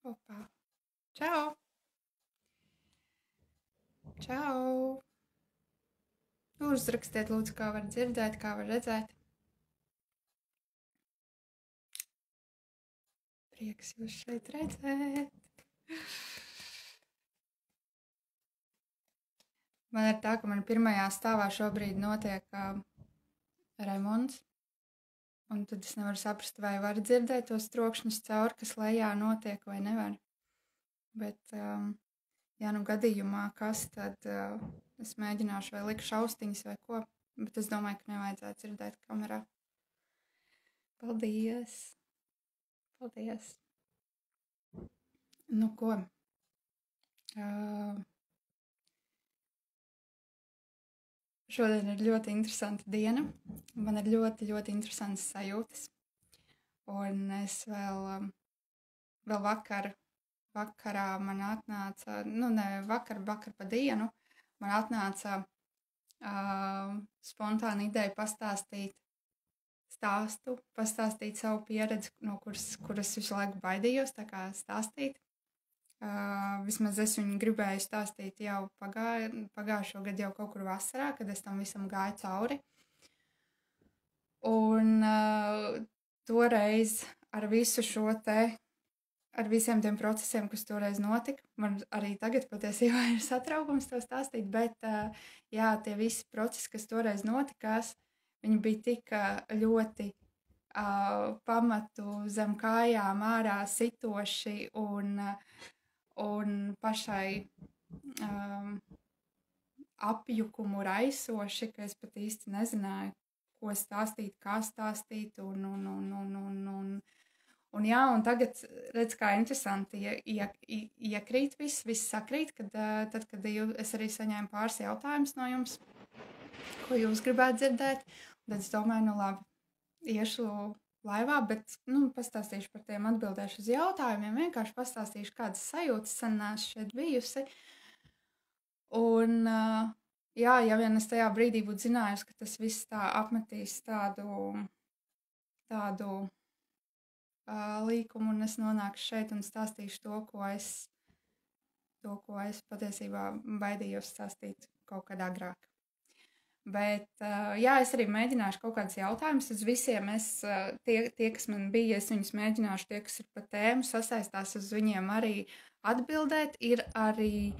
Opa. Čau! Čau! Uzrakstiet, lūdzu, kā var dzirdēt, kā var redzēt. Prieks jūs šeit redzēt. Man ir tā, ka man pirmajā stāvā šobrīd notiek remonts. Un tad es nevaru saprast, vai var dzirdēt tos trokšņus caur, kas lejā notiek, vai nevar. Bet, ja nu gadījumā kas, tad es mēģināšu vai likšu austiņas vai ko. Bet es domāju, ka nevajadzētu dzirdēt kamerā. Paldies! Paldies! Nu, ko? Šodien ir ļoti interesanta diena. Man ir ļoti, ļoti interesantas sajūtas. Un es vēl vakarā man atnāca, vakar pa dienu, man atnāca spontāna ideja pastāstīt savu pieredzi, no kuras visu laiku baidījos, tā kā stāstīt. Vismaz es viņu gribēju stāstīt jau pagājušo gadu, jau kaut kur vasarā, kad es tam visam gāju cauri. Un toreiz ar visu šo ar visiem tiem procesiem, kas toreiz notika, man arī tagad patiesībā ir satraukums to stāstīt, bet jā, tie visi procesi, kas toreiz notikās, viņi bija tik ļoti pamatu zem kājām ārā sitoši un pašai apjukumu raisoši, ka es pat īsti nezināju, ko stāstīt, kā stāstīt, un jā, un tagad redz, kā interesanti, iekrīt viss sakrīt, tad, kad es arī saņēmu pāris jautājumus no jums, ko jūs gribētu dzirdēt, un tad es domāju, nu labi, iešu laivā, bet, pastāstīšu par tiem, atbildēšu uz jautājumiem, vienkārši pastāstīšu, kādas sajūtas sen neesmu šeit bijusi. Un, jā, ja vien es tajā brīdī būtu zinājusi, ka tas viss tā apmetīs tādu līkumu, un es nonākšu šeit un stāstīšu to, ko es patiesībā baidījos stāstīt kaut kad agrāk. Bet, jā, es arī mēģināšu kaut kādus jautājumus uz visiem. Tie, kas man bija, es viņus mēģināšu, tie, kas ir pa tēmu, sasaistās uz viņiem arī atbildēt. Ir arī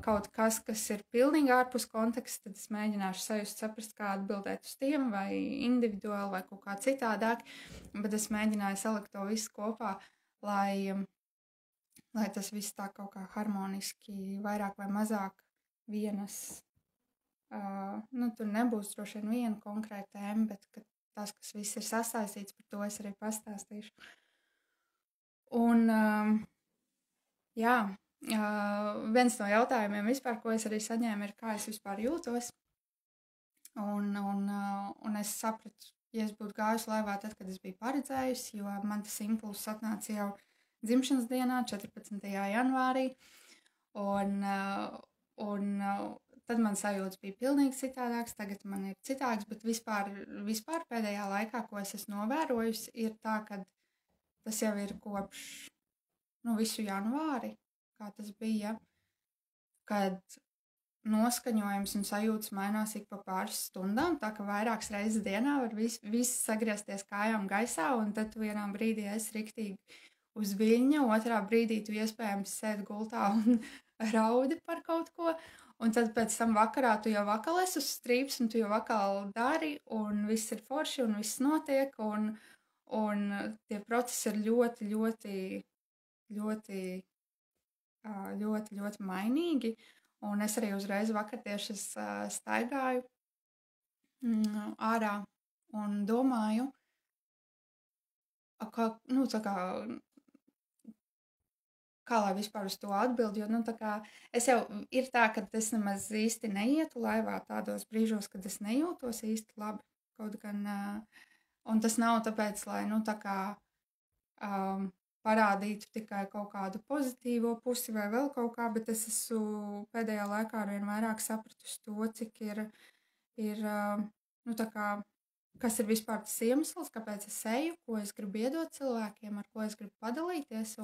kaut kas ir pilnīgi ārpus konteksta, tad es mēģināšu sajust, saprast, kā atbildēt uz tiem, vai individuāli, vai kaut kā citādāk. Bet es mēģināju salikt to visu kopā, lai tas viss tā kaut kā harmoniski, vairāk vai mazāk vienas. Tur nebūs droši vien viena konkrēta tēma, bet tas, kas viss ir sasaistīts, par to es arī pastāstīšu. Un, jā, viens no jautājumiem vispār, ko es arī saņēmu, ir, kā es vispār jūtos. Un es sapratu, ja es būtu gājusi laivā tad, kad es biju paredzējusi, jo man tas impulss atnāca jau dzimšanas dienā, 14. janvārī. Un tad man sajūtas bija pilnīgi citādāks, tagad man ir citāds, bet vispār pēdējā laikā, ko es esmu novērojusi, ir tā, ka tas jau ir kopš visu janvāri, kā tas bija, kad noskaņojums un sajūtas mainās ik pa pāris stundām, tā ka vairākas reizes dienā var viss sagriezties kājām gaisā, un tad tu vienā brīdī esi riktīgi uz viļņa, otrā brīdī tu iespējams sēdi gultā un raudi par kaut ko. Un tad pēc tam vakarā tu jau vakal esi uz strīps, un tu jau vakal dari, un viss ir forši, un viss notiek, un tie procesi ir ļoti, ļoti, ļoti, ļoti, ļoti mainīgi. Un es arī uzreiz vakar tieši staigāju ārā un domāju, kā lai vispār uz to atbildi, jo, es jau ir tā, ka es nemaz īsti neietu laivā tādos brīžos, kad es nejūtos īsti labi, kaut gan, un tas nav tāpēc, lai, parādītu tikai kaut kādu pozitīvo pusi vai vēl kaut kā, bet es esmu pēdējā laikā arvien vairāk sapratusi to, cik ir kas ir vispār tas iemesls, kāpēc es eju, ko es gribu iedot cilvēkiem, ar ko es gribu padalīties.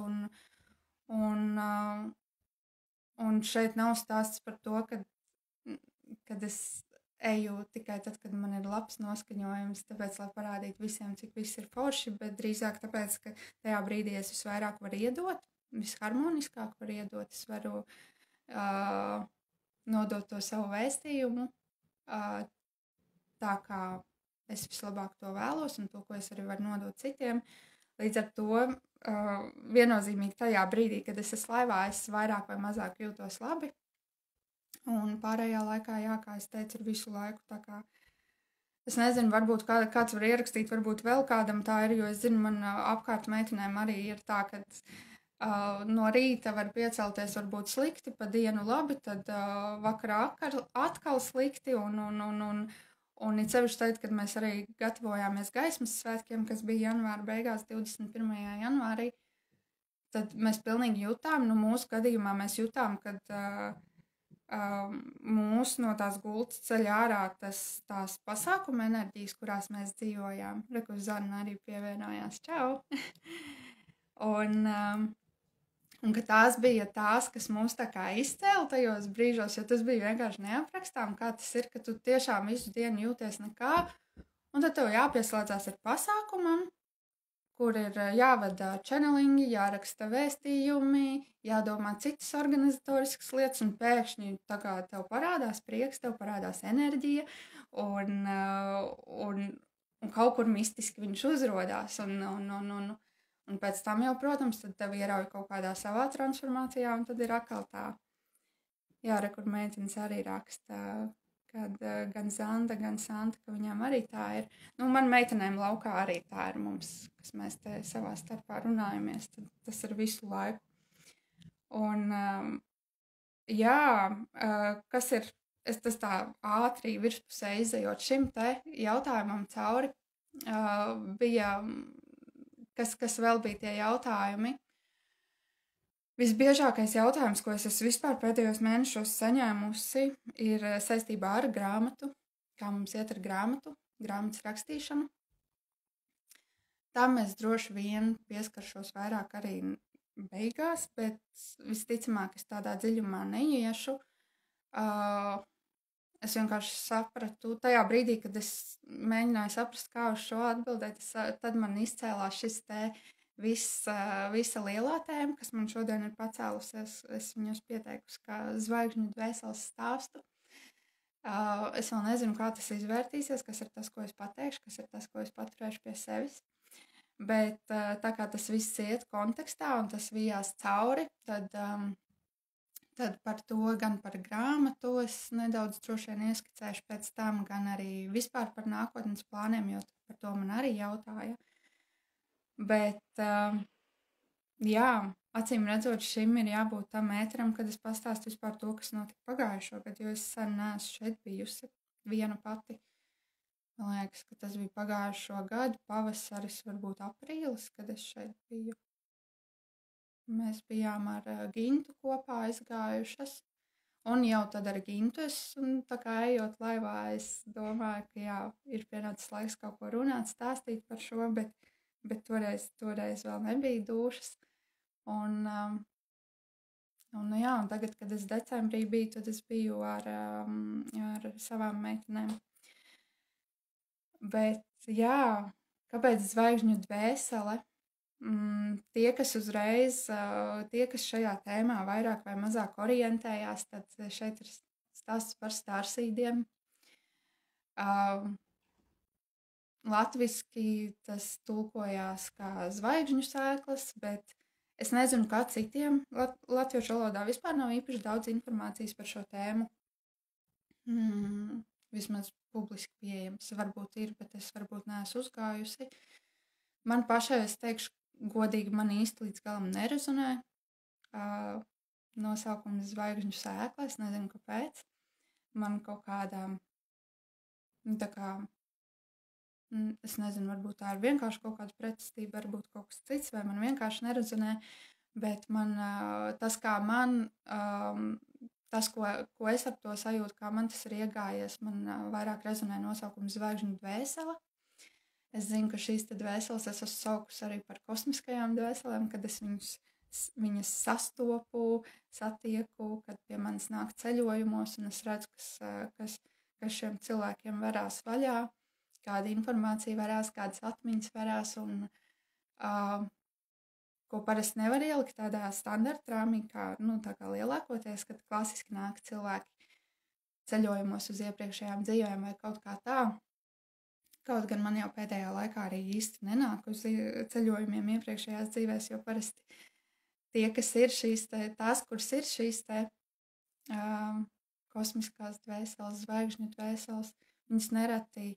Un šeit nav stāsts par to, kad es eju tikai tad, kad man ir labs noskaņojums, tāpēc, lai parādītu visiem, cik viss ir forši, bet drīzāk tāpēc, ka tajā brīdī es visvairāk varu iedot, visharmoniskāk varu iedot, es varu nodot to savu vēstījumu, tā kā es vislabāk to vēlos un to, ko es arī varu nodot citiem. Līdz ar to viennozīmīgi tajā brīdī, kad es esmu laivā, es vairāk vai mazāk jūtos labi. Un pārējā laikā, jā, kā es teicu, ir visu laiku tā kā, es nezinu, varbūt kāds var ierakstīt, varbūt vēl kādam tā ir, jo es zinu, man apkārt meitenēm arī ir tā, ka no rīta var piecelties varbūt slikti, pa dienu labi, tad vakarā atkal slikti un it sevišķi tagad, kad mēs arī gatavojāmies gaismas svētkiem, kas bija janvāra beigās, 21. janvārī, tad mēs pilnīgi jutām, mūsu gadījumā mēs jutām, kad mūs no tās gultas ceļ ārā tās pasākuma enerģijas, kurās mēs dzīvojām. Reku Zana arī pievienojās. Čau! un ka tās bija tās, kas mūs tā kā izcēla tajos brīžos, jo tas bija vienkārši neaprakstām, kā tas ir, ka tu tiešām visu dienu jūties nekā, un tad tev jāpieslēdzās ar pasākumam, kur ir jāvada channelingi, jāraksta vēstījumi, jādomā citas organizatoriskas lietas, un pēkšņi tā kā tev parādās prieks, tev parādās enerģija, un kaut kur mistiski viņš uzrodās, un pēc tam jau, protams, tad tev ierauj kaut kādā savā transformācijā, un tad ir atkal tā, jā, kur meitenes arī raksta, kad gan Zanda, gan Santa, ka viņām arī tā ir. Man meitenēm laukā arī tā ir mums, kas mēs te savā starpā runājamies, tad tas ir visu laiku. Un, jā, kas ir, tas tā ātri virspusē izejot šim te jautājumam cauri, bija, kas vēl bija tie jautājumi. Visbiežākais jautājums, ko es esmu vispār pēdējos mēnešos saņēmusi, ir saistībā ar grāmatu, kā mums iet ar grāmatas rakstīšanu. Tam es droši vien pieskaršos vairāk arī beigās, bet visticamāk es tādā dziļumā neiešu. Es vienkārši sapratu, tajā brīdī, kad es mēģināju saprast, kā uz šo atbildēt, tad man izcēlās šis te visa lielā tēma, kas man šodien ir pacēlusies. Es viņus pieteikusi kā zvaigžņu dvēseles stāstu. Es vēl nezinu, kā tas izvērtīsies, kas ir tas, ko es pateikšu, kas ir tas, ko es paturēšu pie sevis. Bet tā kā tas viss iet kontekstā un tas vijās cauri, tad par to, gan par grāmatu es nedaudz droši vien ieskicēšu pēc tam, gan arī vispār par nākotnes plāniem, jo par to man arī jautāja. Bet, jā, acīm redzot, šim ir jābūt tam ēteram, kad es pastāstu vispār to, kas notika pagājušo gadu, jo es sen neesmu šeit bijusi viena pati. Man liekas, ka tas bija pagājušo gadu, pavasaris, varbūt aprīlis, kad es šeit biju. Mēs bijām ar Gintu kopā aizgājušas, un jau tad ar Gintu tā kā ejot laivā, es domāju, ka jā, ir pienācis laiks kaut ko runāt, stāstīt par šo, bet toreiz vēl nebija dušas. Un tagad, kad es decembrī biju, tad es biju ar savām meitenēm. Bet, jā, kāpēc zvaigžņu dvēsele? Tie, kas uzreiz, tie, kas šajā tēmā vairāk vai mazāk orientējās, tad šeit ir stāsts par stārsīdiem. Latviski tas tulkojās kā zvaigžņu sēklas, bet es nezinu, kā citiem. Latviešu valodā vispār nav īpaši daudz informācijas par šo tēmu. Vismaz publiski pieejams. Varbūt ir, bet es varbūt neesmu uzgājusi. Man pašai, es teikšu, godīgi man īsti līdz galam nerezonē. Nosaukums zvaigžņu sēkla, es nezinu, kāpēc. Man kaut kādā, tā kā, es nezinu, varbūt tā ir vienkārši kaut kāda pretestība, varbūt kaut kas cits, vai man vienkārši nerezonē, bet man tas, kā man, tas, ko es ar to sajūtu, kā man tas ir iegājies, man vairāk rezonē nosaukums zvaigžņu dvēsele, Es zinu, ka šīs dvēseles es esmu saukusi arī par kosmiskajām dvēselēm, kad es viņas sastopu, satieku, kad pie manis nāk ceļojumos, un es redzu, kas šiem cilvēkiem varās vaļā, kāda informācija varās, kādas atmiņas varās, un ko parasti nevar ielikt tādā standarta rāmī, kā lielākoties, kad klasiski nāk cilvēki ceļojumos uz iepriekšējām dzīvēm vai kaut kā tā. Kaut gan man jau pēdējā laikā arī īsti nenāk uz ceļojumiem iepriekšējās dzīvēs, jo parasti tie, kas ir tās, kuras ir šīs kosmiskās dvēseles, zvaigžņu dvēseles, viņas nereti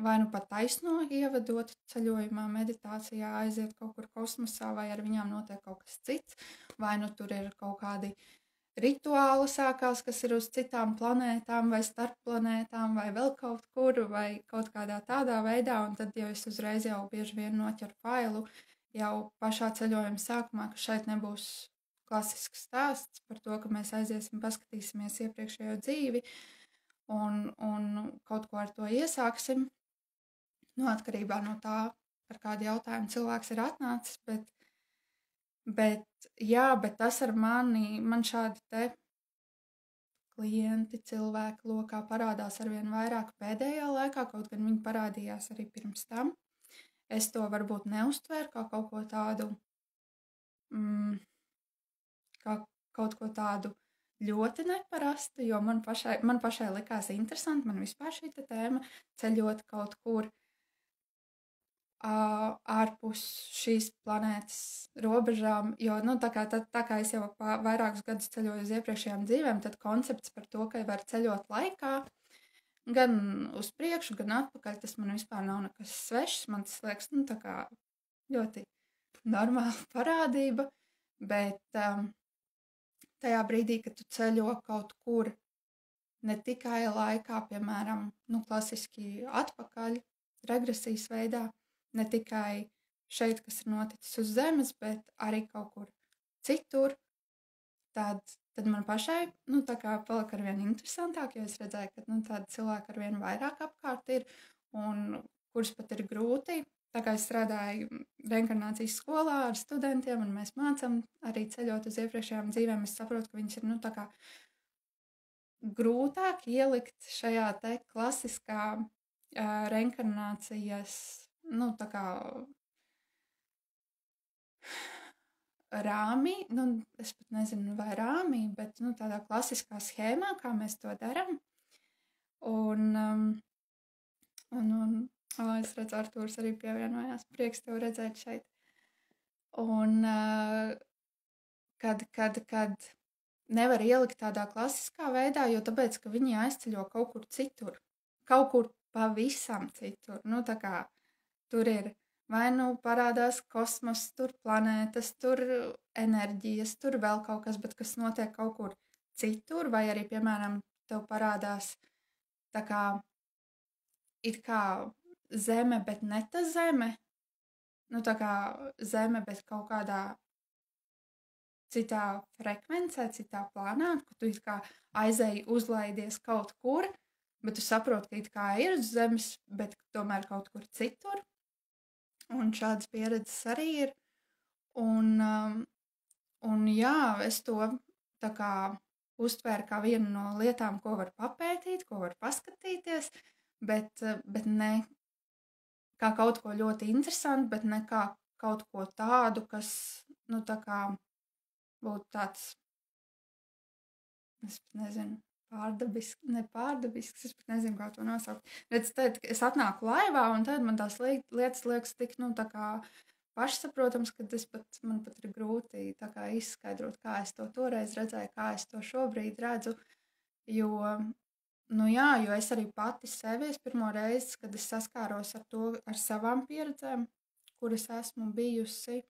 vai nu pat taisno ievedot ceļojumā, meditācijā, aiziet kaut kur kosmosā, vai ar viņām notiek kaut kas cits, vai nu tur ir kaut kādi rituāli sākās, kas ir uz citām planētām vai starp planētām vai vēl kaut kur vai kaut kādā tādā veidā, un tad jau es uzreiz jau bieži vien noķeru failu jau pašā ceļojuma sākumā, ka šeit nebūs klasisks stāsts par to, ka mēs aiziesim, paskatīsimies iepriekšējo dzīvi un kaut ko ar to iesāksim, atkarībā no tā, par kādu jautājumu cilvēks ir atnācis, bet tas ar man šādi te klienti, cilvēki lokā parādās arvien vairāk pēdējā laikā, kaut gan viņi parādījās arī pirms tam. Es to varbūt neuztvēru kā kaut ko tādu, kā kaut ko tādu ļoti neparastu, jo man pašai likās interesanti, man vispār šī tēma ceļot kaut kur ārpus šīs planētas robežām, jo, tā kā es jau vairākus gadus ceļoju uz iepriekšējām dzīvēm, tad koncepts par to, ka var ceļot laikā, gan uz priekšu, gan atpakaļ, tas man vispār nav nekas svešs, man tas liekas, tā kā ļoti normāla parādība, bet tajā brīdī, kad tu ceļo kaut kur ne tikai laikā, piemēram, klasiski atpakaļ, regresijas veidā, ne tikai šeit, kas ir noticis uz Zemes, bet arī kaut kur citur, tad man pašai, tā kā palika arvien interesantāk, jo es redzēju, ka, tādi cilvēki arvien vairāk apkārt ir, un kurus pat ir grūti. Tā kā es strādāju reinkarnācijas skolā ar studentiem, un mēs mācam arī ceļot uz iepriekšējām dzīvēm, es saprotu, ka viņas ir, tā kā grūtāk ielikt šajā te klasiskā reinkarnācijas tā kā rāmī, es pat nezinu, vai rāmī, bet, tādā klasiskā schēmā, kā mēs to darām. Es redzu, Artūrs arī pievienojās, prieks tev redzēt šeit. Un, kad nevar ielikt tādā klasiskā veidā, jo tāpēc, ka viņi aizceļo kaut kur citur, kaut kur pavisam citur, tā kā tur ir vai parādās kosmos, tur planētas, tur enerģijas, tur vēl kaut kas, bet kas notiek kaut kur citur, vai arī, piemēram, tev parādās tā kā it kā Zeme, bet ne ta Zeme, tā kā Zeme, bet kaut kādā citā frekvencē, citā plānā, ka tu it kā aizēji uzlaidies kaut kur, bet tu saproti, ka it kā ir uz Zemes, bet tomēr kaut kur citur. Un šādas pieredzes arī ir. Un jā, es to tā kā uztvēru kā vienu no lietām, ko var papētīt, ko var paskatīties, bet ne kā kaut ko ļoti interesantu, bet ne kā kaut ko tādu, kas, tā kā būtu tāds, es nezinu, nepārdabisks, es pat nezinu, kā to nosaukt. Redz, tad es atnāku laivā, un tad man tās lietas liekas tik, tā kā pašsaprotams, ka man pat ir grūti tā kā izskaidrot, kā es to toreiz redzēju, kā es to šobrīd redzu, jo es arī pati sevi, pirmo reizi, kad es saskāros ar savām pieredzēm, kuras esmu bijusi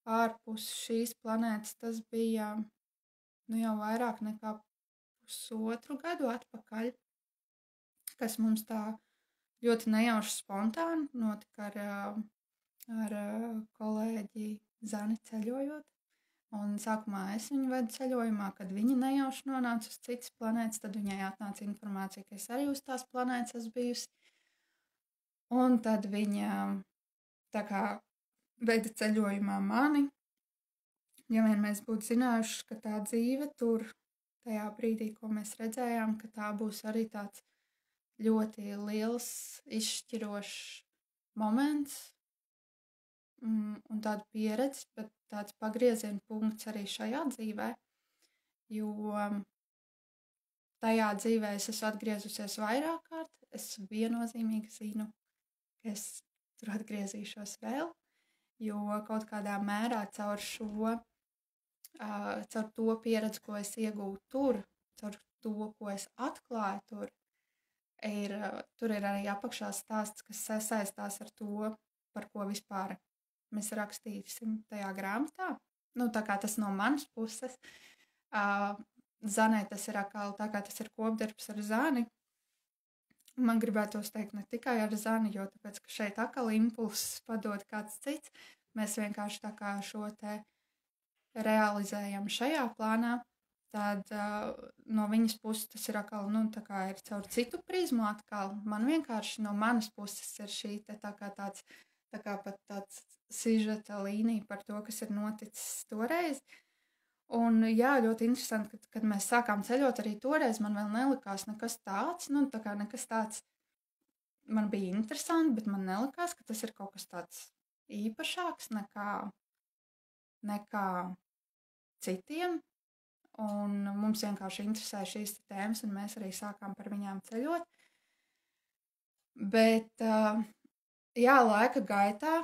ārpus šīs planētas, tas bija, jau vairāk nekā 1,5 gadu atpakaļ, kas mums tā ļoti nejauši spontāni notika ar kolēģi Zani ceļojot. Un sākumā es viņu vedu ceļojumā, kad viņa nejauši nonāca uz citas planētas, tad viņai atnāca informācija, ka es arī uz tās planētas esmu bijusi. Un tad viņa tā kā veida ceļojumā mani. Ja vien mēs būtu zinājuši, ka tā dzīve tur, tajā brīdī, ko mēs redzējām, ka tā būs arī tāds ļoti liels, izšķirošs moments un tāda pieredze, bet tāds pagrieziena punkts arī šajā dzīvē, jo tajā dzīvē es esmu atgriezusies vairāk kārt, es viennozīmīgi zinu, ka es tur atgriezīšos vēl, jo kaut kādā mērā caur to pieredzi, ko es iegūtu tur, caur to, ko es atklāju tur ir arī apakšā stāsts, kas sasaistās ar to, par ko vispār mēs rakstīsim tajā grāmatā. Nu, tā kā tas no manas puses. Zanai tas ir atkal tā kā tas ir kopdarbs ar Zani. Man gribētos teikt ne tikai ar Zani, jo tāpēc, ka šeit atkal impulsus padod kāds cits. Mēs vienkārši tā kā šo te realizējam šajā plānā, tad no viņas puses tas ir atkal, nu, tā kā ir caur citu prizmu atkal. Man vienkārši no manas puses ir šī te tā kā pat tāds sižeta līnija par to, kas ir noticis toreiz. Un jā, ļoti interesanti, kad mēs sākām ceļot arī toreiz, man vēl nelikās nekas tāds, nu, tā kā nekas tāds, man bija interesanti, bet man nelikās, ka tas ir kaut kas tāds īpašāks nekā citiem. Un mums vienkārši interesē šīs tēmas, un mēs arī sākām par viņām ceļot. Bet, jā, laika gaitā,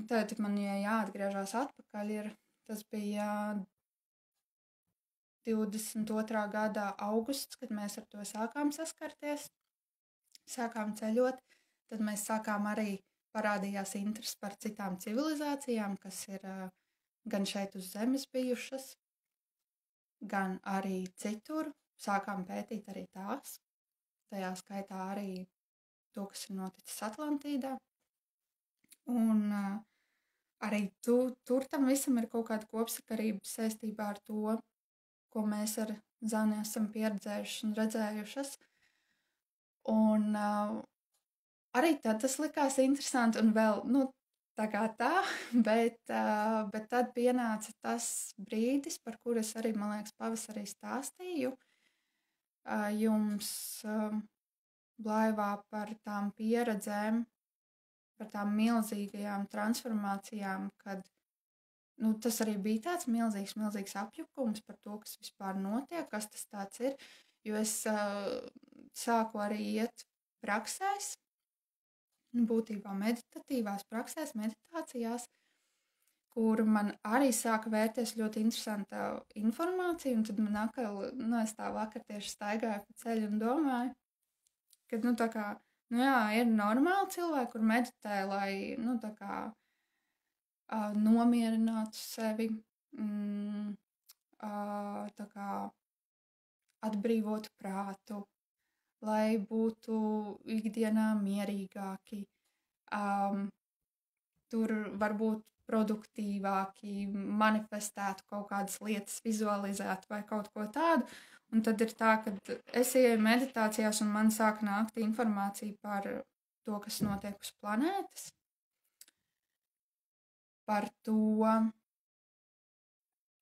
tad man jāatgriežas atpakaļ, tas bija 22. gada augusts, kad mēs ar to sākām saskarties, sākām ceļot, tad mēs sākām arī parādījās interesi par citām civilizācijām, kas ir gan šeit uz zemes bijušas, gan arī citur, sākām pētīt arī tās, tajā skaitā arī to, kas ir noticis Atlantīdā. Un arī tur tam visam ir kaut kāda kopsakarība saistībā ar to, ko mēs ar Zani esam pieredzējuši un redzējušas. Un arī tad tas likās interesanti un vēl, nu, bet tad pienāca tas brīdis, par kuru es arī, man liekas, pavasarī stāstīju jums Blaivā par tām pieredzēm, par tām milzīgajām transformācijām, kad tas arī bija tāds milzīgs apjukums par to, kas vispār notiek, kas tas tāds ir, jo es sāku arī iet praksēs, būtībā meditatīvās praksēs, meditācijās, kur man arī sāka vērties ļoti interesanta informācija, un tad man atkal, es tā vakar tieši staigāju pa ceļu un domāju, ka, ir normāli cilvēki, kur meditē, lai, nomierinātu sevi, atbrīvotu prātu, lai būtu ikdienā mierīgāki, tur varbūt produktīvāki, manifestētu kaut kādas lietas, vizualizētu vai kaut ko tādu. Un tad ir tā, ka es ieju meditācijās un man sāk nākt informācija par to, kas notiek uz planētas, par to,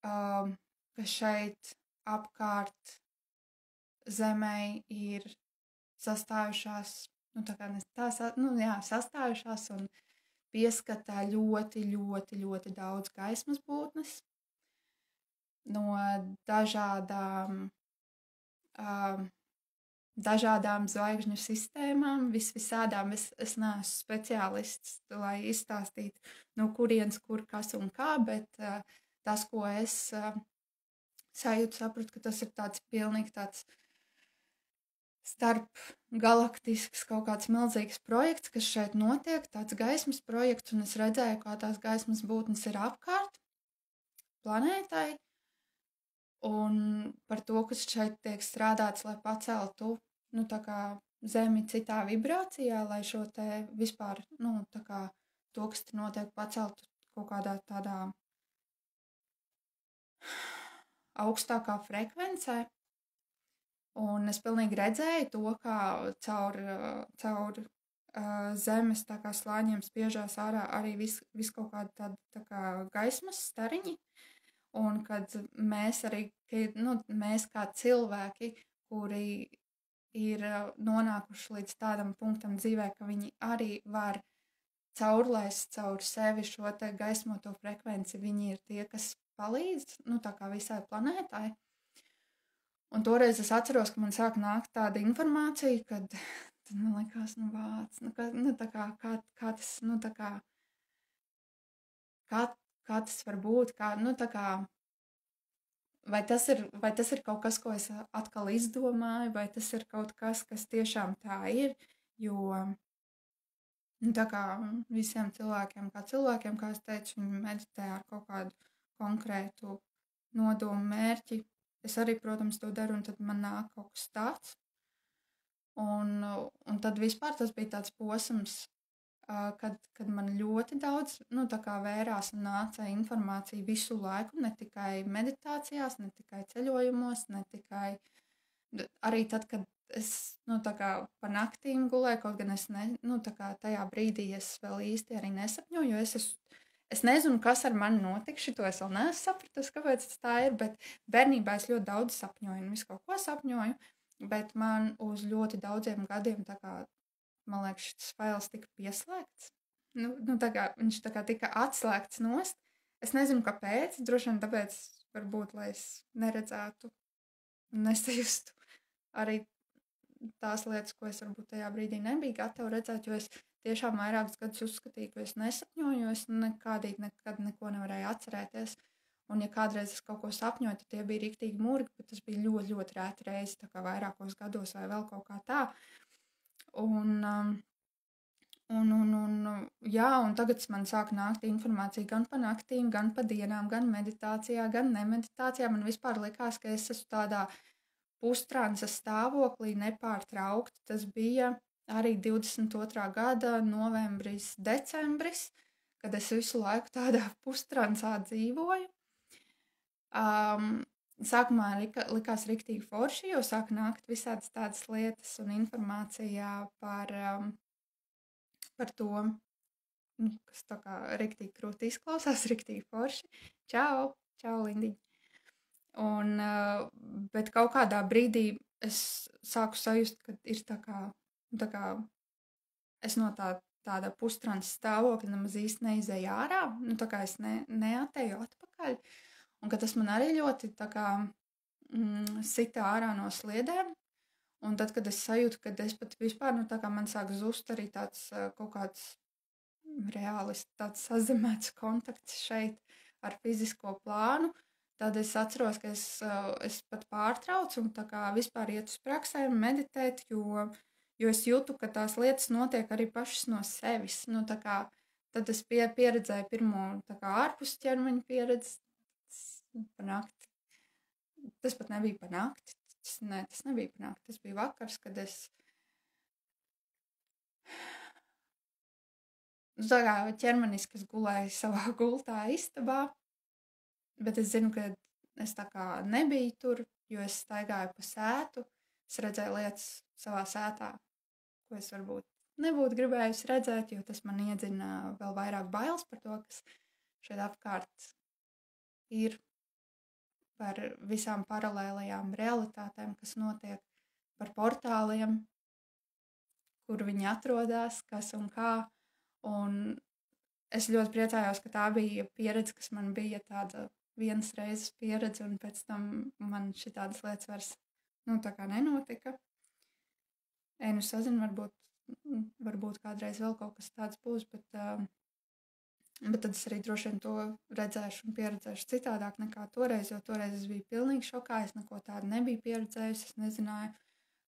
ka šeit apkārt Zemei ir sastājušās, sastājušās un pieskatā ļoti, ļoti, ļoti daudz gaismas būtnes no dažādām zvaigžņu sistēmām, visādām. Es neesmu speciālists, lai izstāstītu, no kurienes, kur, kas un kā, bet tas, ko es sajūtu, sapratu, ka tas ir tāds pilnīgi tāds starp galaktisks kaut kāds milzīgs projekts, kas šeit notiek, tāds gaismas projekts, un es redzēju, kā tās gaismas būtnes ir apkārt planētai, un par to, kas šeit tiek strādāts, lai paceltu, Zemi citā vibrācijā, lai šo te vispār, to, kas te notiek, paceltu kaut kādā tādā augstākā frekvencē. Un es pilnīgi redzēju to, kā caur zemes tā kā slāņiem spiežās ārā arī vis kaut kādi tādi tā kā gaismas stariņi, un kad mēs arī, mēs kā cilvēki, kuri ir nonākuši līdz tādam punktam dzīvē, ka viņi arī var caurlaist caur sevi šo te gaismoto frekvenci, viņi ir tie, kas palīdz, tā kā visai planētai. Un toreiz es atceros, ka man sāk nākt tāda informācija, kad tad man likās, vāc, tā kā tas, tā kā tas var būt, tā kā, vai tas ir kaut kas, ko es atkal izdomāju, vai tas ir kaut kas, kas tiešām tā ir, jo, tā kā visiem cilvēkiem, kā es teicu, viņi meditē ar kaut kādu konkrētu nodomu mērķi. Es arī, protams, to daru, un tad man nāk kaut kas tāds. Un tad vispār tas bija tāds posms, kad man ļoti daudz, tā kā vērās un nāca informācija visu laiku, ne tikai meditācijās, ne tikai ceļojumos, ne tikai arī tad, kad es, tā kā pa naktīm gulēju, kaut gan es tā kā tajā brīdī es vēl īsti arī nesapņoju, jo es nezinu, kas ar mani notika, šito es vēl neesmu sapratusi, kāpēc tas tā ir, bet bērnībā es ļoti daudz sapņoju un visu kaut ko sapņoju, bet man uz ļoti daudziem gadiem, tā kā, man liekas, šis fails tika pieslēgts, tā kā viņš tā kā tika atslēgts nost. Es nezinu, kāpēc, droši vien tāpēc, varbūt, lai es neredzētu un nesajustu arī tās lietas, ko es varbūt tajā brīdī nebiju gatava redzēt, jo es tiešām vairākus gadus uzskatīju, ka es nesapņoju, jo es nekad neko nevarēju atcerēties. Un ja kādreiz es kaut ko sapņoju, tad tie bija riktīgi murgi, bet tas bija ļoti, ļoti rēti reizi, tā kā vairākos gados vai vēl kaut kā tā. Jā, un tagad man sāk nākt informācija gan pa naktīm, gan pa dienām, gan meditācijā, gan nemeditācijā. Man vispār likās, ka es esmu tādā pustransa stāvoklī nepārtraukti. Tas bija arī 22. gada novembris, decembris, kad es visu laiku tādā pustransā dzīvoju. Sākumā likās riktīgi forši, jo sāk nākt visādas tādas lietas un informācijā par to, kas tā kā riktīgi krūti izklausās, riktīgi forši. Čau, Lindiņ. Bet kaut kādā brīdī es sāku sajust, ka ir tā kā es no tāda pustransa stāvokļa nemaz īsti neizēju ārā, tā kā es neatēju atpakaļ, un ka tas man arī ļoti tā kā sita ārā no sliedēm, un tad, kad es sajūtu, kad es pat vispār, tā kā man sāk zust arī tāds kaut kāds reālis, tāds sazemēts kontakts šeit ar fizisko plānu, tad es atceros, ka es pat pārtraucu un tā kā vispār iet uz praksēm, meditēt, jo es jūtu, ka tās lietas notiek arī pašas no sevis. Tā kā tad es pieredzēju pirmo tā kā ārpus ķermeņa pieredzi pa nakti. Tas pat nebija pa nakti. Tas nebija pa nakti. Tas bija vakars, kad es tā kā ķermeniski es gulēju savā gultā istabā, bet es zinu, ka es tā kā nebiju tur, jo es staigāju pa sētu. Es redzēju lietas savā sētā, ko es varbūt nebūtu gribējusi redzēt, jo tas man iedzina vēl vairāk bailes par to, kas šeit apkārt ir, par visām paralēlajām realitātēm, kas notiek, par portāliem, kur viņi atrodas, kas un kā. Un es ļoti priecājos, ka tā bija pieredze, kas man bija tāda vienas reizes pieredze, un pēc tam man šitādas lietas vairs tā kā nenotika. Sazinu, varbūt kādreiz vēl kaut kas tāds būs, bet tad es arī droši vien to redzēšu un pieredzēšu citādāk nekā toreiz, jo toreiz es biju pilnīgi šokā, es neko tādu nebiju pieredzējusi, es nezināju,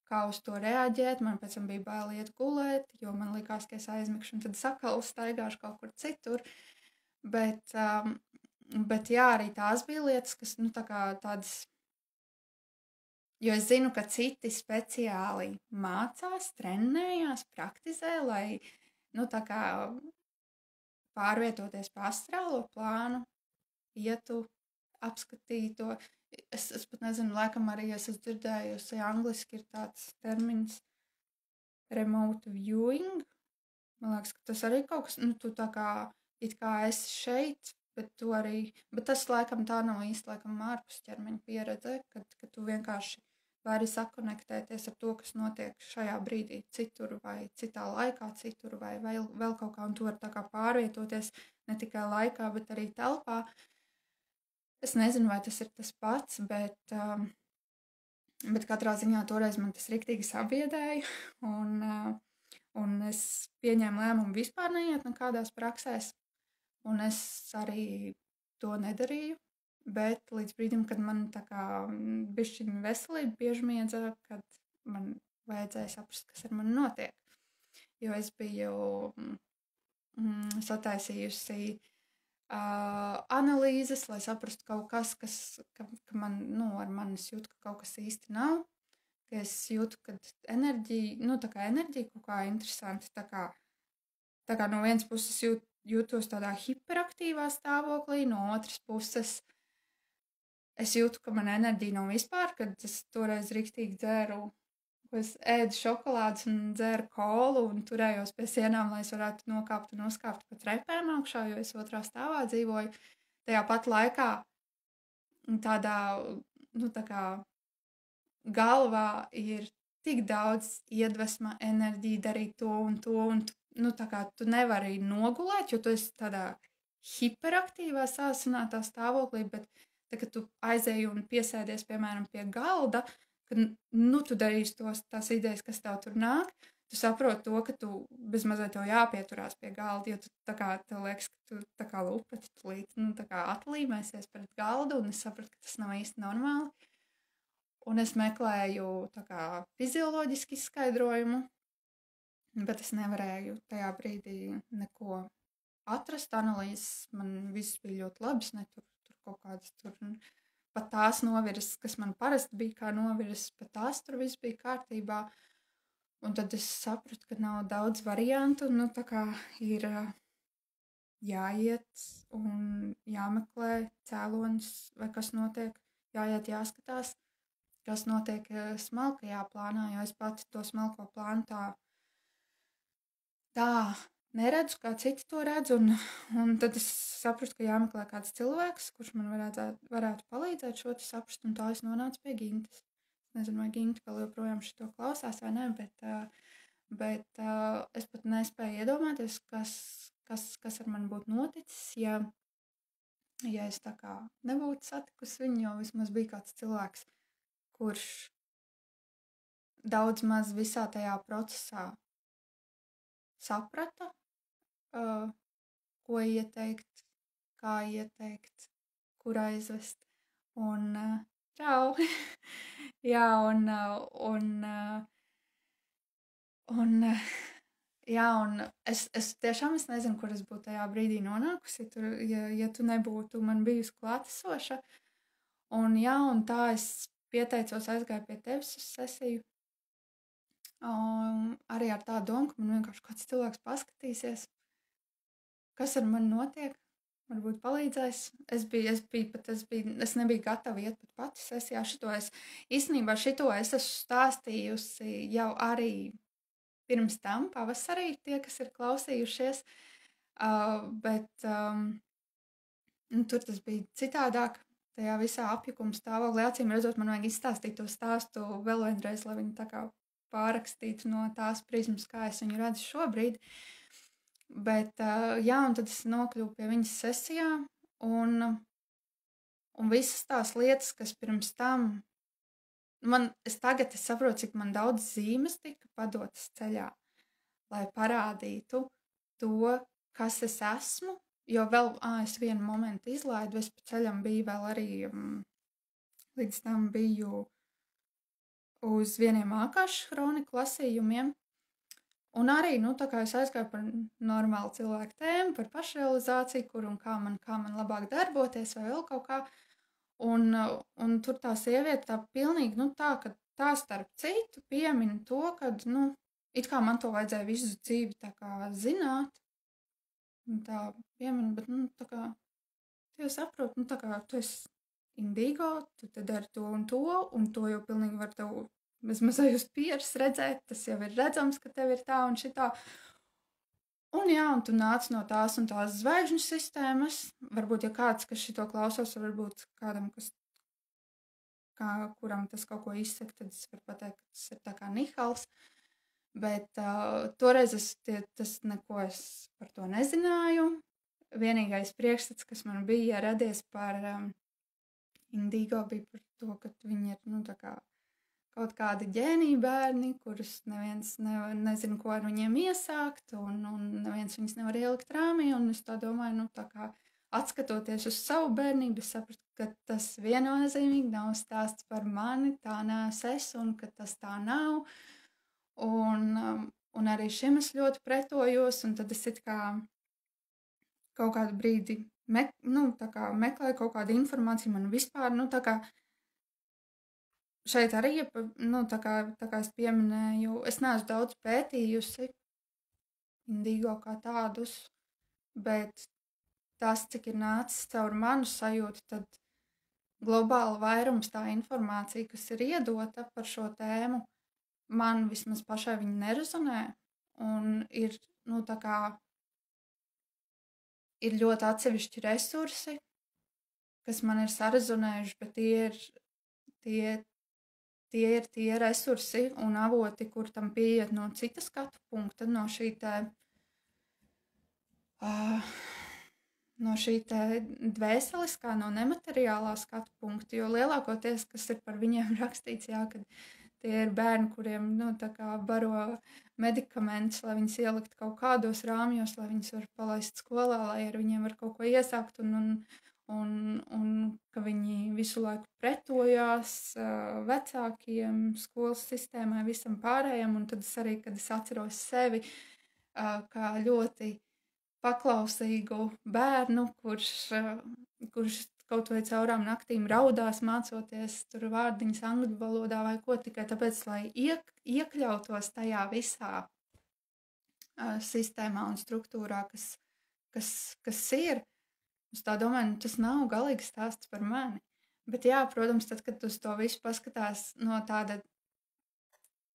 kā uz to reaģēt, man pēc tam bija bail iet gulēt, jo man likās, ka es aizmigšu un tad sakal staigāšu kaut kur citur, bet jā, arī tās bija lietas, kas, tā kā tādas, jo es zinu, ka citi speciāli mācās, trenējās, praktizē, lai, tā kā pārvietoties pa astrālo plānu, ietu, apskatīto. Es pat nezinu, laikam arī es esmu dzirdējusi, angliski ir tāds termins remote viewing, Man liekas, ka tas arī kaut kas, tu tā kā, it kā esi šeit, bet tas laikam tā nav īsti laikam ārpus ķermeņa pieredze, kad tu vienkārši vari sakonektēties ar to, kas notiek šajā brīdī citur vai citā laikā citur vai vēl kaut kā, un tu vari tā kā pārvietoties ne tikai laikā, bet arī telpā. Es nezinu, vai tas ir tas pats, bet katrā ziņā toreiz man tas riktīgi sabiedēja, un es pieņēmu lēmumu vispār neiet nekādās praksēs, un es arī to nedarīju, bet līdz brīdim, kad man tā kā bišķiņa veselība piežmiedza, kad man vajadzēja saprast, kas ar mani notiek. Jo es biju sataisījusi analīzes, lai saprastu kaut kas, ka man, ar manis jūt, ka kaut kas īsti nav, ka es jūtu, ka enerģija, tā kā enerģija kaut kā interesanti, tā kā no vienas puses jūtos tādā hiperaktīvā stāvoklī, no otras puses es jūtu, ka man enerģija nav vispār, kad es toreiz riktīgi dzēru, es ēdu šokolādus un dzēru kolu un turējos pie sienām, lai es varētu nokāpt un uzkāpt pa trepēm augšā, jo es otrā stāvā dzīvoju. Tajā pat laikā tādā, tā kā galvā ir tik daudz iedvesma, enerģija darīt to un to, un tā kā tu nevari nogulēt, jo tu esi tādā hiperaktīvā sāsinātā stāvoklī, bet tā, kad tu aizēji un piesēdies, piemēram, pie galda, kad, tu darīsi tās idejas, kas tev tur nāk, tu saproti to, ka tu bezmazliet tev jāpieturās pie galda, jo tu tā kā, tev liekas, ka tu tā kā lupati tulīt, tā kā atlīmēsies pret galdu, un es sapratu, ka tas nav īsti normāli. Un es meklēju tā kā fizioloģiski izskaidrojumu, bet es nevarēju tajā brīdī neko atrast. Analīzes man viss bija ļoti labs, ne tur kaut kādas tur, pat tās novirzes, kas man parasti bija kā novirzes, pat tās tur viss bija kārtībā. Un tad es sapratu, ka nav daudz variantu, tā kā ir jāiet un jāmeklē cēlonis vai kas notiek, jāiet jāskatās, kas notiek smalkajā plānā, jo es pati to smalko plānu tā neredzu, kā citi to redz, un tad es sapratu, ka jāmeklē kāds cilvēks, kurš man varētu palīdzēt šo saprast, un tā es nonācu pie Gintas. Nezinu, vai Ginta vēl joprojām šito klausās vai ne, bet es pat nespēju iedomāties, kas ar mani būtu noticis, ja es tā kā nebūtu satikusi viņu, jo vismaz bija kāds cilvēks, kurš daudz maz visā tajā procesā saprata, ko ieteikt, kā ieteikt, kur aizvest. Un čau! Jā, un es tiešām nezinu, kur es būtu tajā brīdī nonākusi, ja tu nebūtu man bijusi klātesoša. Un tā es pieteicos, aizgāju pie tevis uz sesiju. Arī ar tādu domu, ka man vienkārši kāds cilvēks paskatīsies, kas ar mani notiek, varbūt palīdzēs. Es nebiju gatava iet pat pati sesijā. Šito es esmu stāstījusi jau arī pirms tam, pavasarī, tie, kas ir klausījušies, bet tur tas bija citādāk. Tajā visā apjukuma stāvoklī, acīm redzot, man vajag izstāstīt to stāstu vēl vienreiz, lai viņi tā kā pārrakstītu no tās prizmas, kā es viņu redzu šobrīd. Bet, un tad es nokļuvu pie viņas sesijā, un visas tās lietas, kas pirms tam, es saprotu, cik man daudz zīmes tika padotas ceļā, lai parādītu to, kas es esmu, jo vēl, es vienu momentu izlaidu, es pa ceļam biju vēl arī, līdz tam biju uz vieniem ākāršu hroniku lasījumiem, un arī, tā kā es aizgāju par normālu cilvēku tēmu, par pašrealizāciju, kur un kā man labāk darboties vai vēl kaut kā, un tur tā sieviete tā pilnīgi, ka tā starp citu piemina to, kad, it kā man to vajadzēja visu dzīvi tā kā zināt, un tā piemina, bet, tā kā, tu jau saproti, tā kā tu esi indigo, tu te dari to, un to jau pilnīgi var tev bezmazai uz pieres redzēt, tas jau ir redzams, ka tev ir tā un šitā. Un jā, un tu nāc no tās un tās zvaigžņu sistēmas. Varbūt, ja kāds, kas šito klausās, varbūt kādam, kuram tas kaut ko izsaka, tad es varu pateikt, ka tas ir tā kā nihals. Bet toreiz tas neko es par to nezināju. Vienīgais priekšstats, kas man bija radies par Indigo, bija par to, ka viņi ir, nu, tā kā kaut kādi ģēniju bērni, kurus neviens nezina, ko ar viņiem iesākt, un neviens viņus nevar ielikt rāmī, un es tā domāju, nu, tā kā atskatoties uz savu bērnību, es sapratu, ka tas viennozīmīgi nav stāsts par mani, tā neesmu es, un ka tas tā nav, un arī šim es ļoti pretojos, un tad es it kā kaut kādu brīdi, meklēju kaut kādu informāciju, man vispār, nu, tā kā šeit arī, nu, tā kā es pieminēju, es neesmu daudz pētījusi Indigo kā tādus, bet tas, cik ir nācis caur manu sajūtu, tad globāli vairums tā informācija, kas ir iedota par šo tēmu, man vismaz pašai viņa nerezonē, un ir, nu, tā kā ir ļoti atsevišķi resursi, kas man ir sarezonējuši, bet tie ir tie resursi un avoti, kur tam pieiet no cita skatu punkta, no šī dvēseliskā, no nemateriālā skatu punkta, jo lielākoties, kas ir par viņiem rakstīts, jā, kad tie ir bērni, kuriem, nu, tā kā baro medikamentus, lai viņus ielikt kaut kādos rāmjos, lai viņus var palaist skolā, lai ar viņiem var kaut ko iesākt, un ka viņi visu laiku pretojās vecākiem, skolas sistēmai, visam pārējiem, un tad es arī, kad es atceros sevi kā ļoti paklausīgu bērnu, kurš kaut vai caurām naktīm raudās, mācoties tur vārdiņas angļu valodā vai ko, tikai tāpēc, lai iekļautos tajā visā sistēmā un struktūrā, kas ir. Es tā domāju, nu, tas nav galīgi stāsts par mani. Bet jā, protams, tad, kad uz to visu paskatās no tāda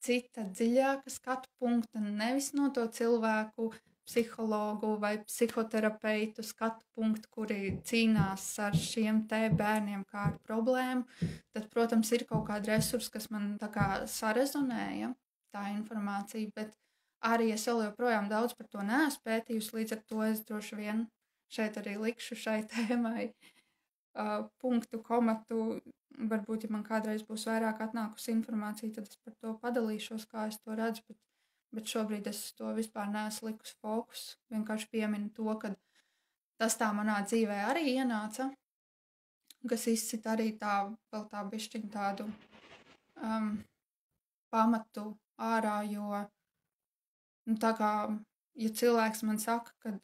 cita dziļāka skatu punkta, nevis no to cilvēku, psihologu vai psihoterapeitu skatu punktu, kuri cīnās ar šiem te bērniem kā ar problēmu, tad, protams, ir kaut kādi resursi, kas man tā kā sarezonēja, tā informācija, bet arī es vēl joprojām daudz par to neesmu pētījusi, līdz ar to es droši vien šeit arī likšu šai tēmai punktu, komatu. Varbūt, ja man kādreiz būs vairāk atnākusi informācija, tad es par to padalīšos, kā es to redzu, bet šobrīd es to vispār neesmu likusi fokus. Vienkārši pieminu to, ka tas tā manā dzīvē arī ienāca, kas izcita arī vēl tā bišķiņ tādu pamatu ārā, jo, nu, tā kā, ja cilvēks man saka, ka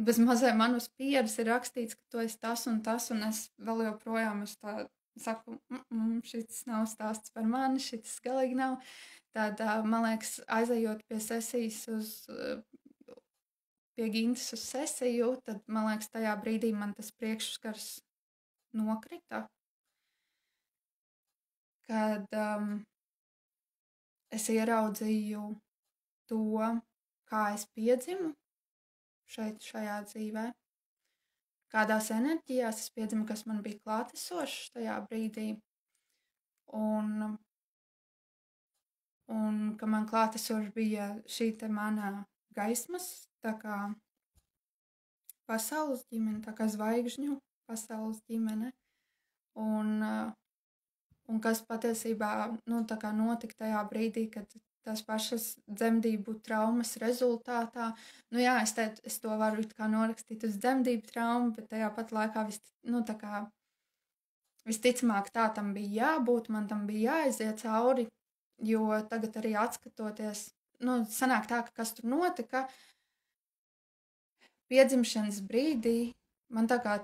bez mazai man uz pieres ir rakstīts, ka tu esi tas, un es vēl joprojām tā saku, šis nav stāsts par mani, šis galīgi nav. Tad, man liekas, aizejot pie sesijas pie Gintas uz sesiju, tad, man liekas, tajā brīdī man tas priekšskars nokrita, kad es ieraudzīju to, kā es piedzimu šajā dzīvē, kādās enerģijās es piedzimu, kas man bija klātesošs tajā brīdī, un ka man klātesoši bija šī te manā gaismas, tā kā pasaules ģimene, tā kā zvaigžņu pasaules ģimene, un kas patiesībā, nu, tā kā notika tajā brīdī, kad tās pašas dzemdību traumas rezultātā. Nu jā, es to varu it kā norakstīt uz dzemdību traumu, bet tajā pat laikā visticamāk tā tam bija jābūt, man tam bija jāaiziet cauri, jo tagad arī atskatoties, nu, sanāk tā, ka kas tur notika, piedzimšanas brīdī man tā kā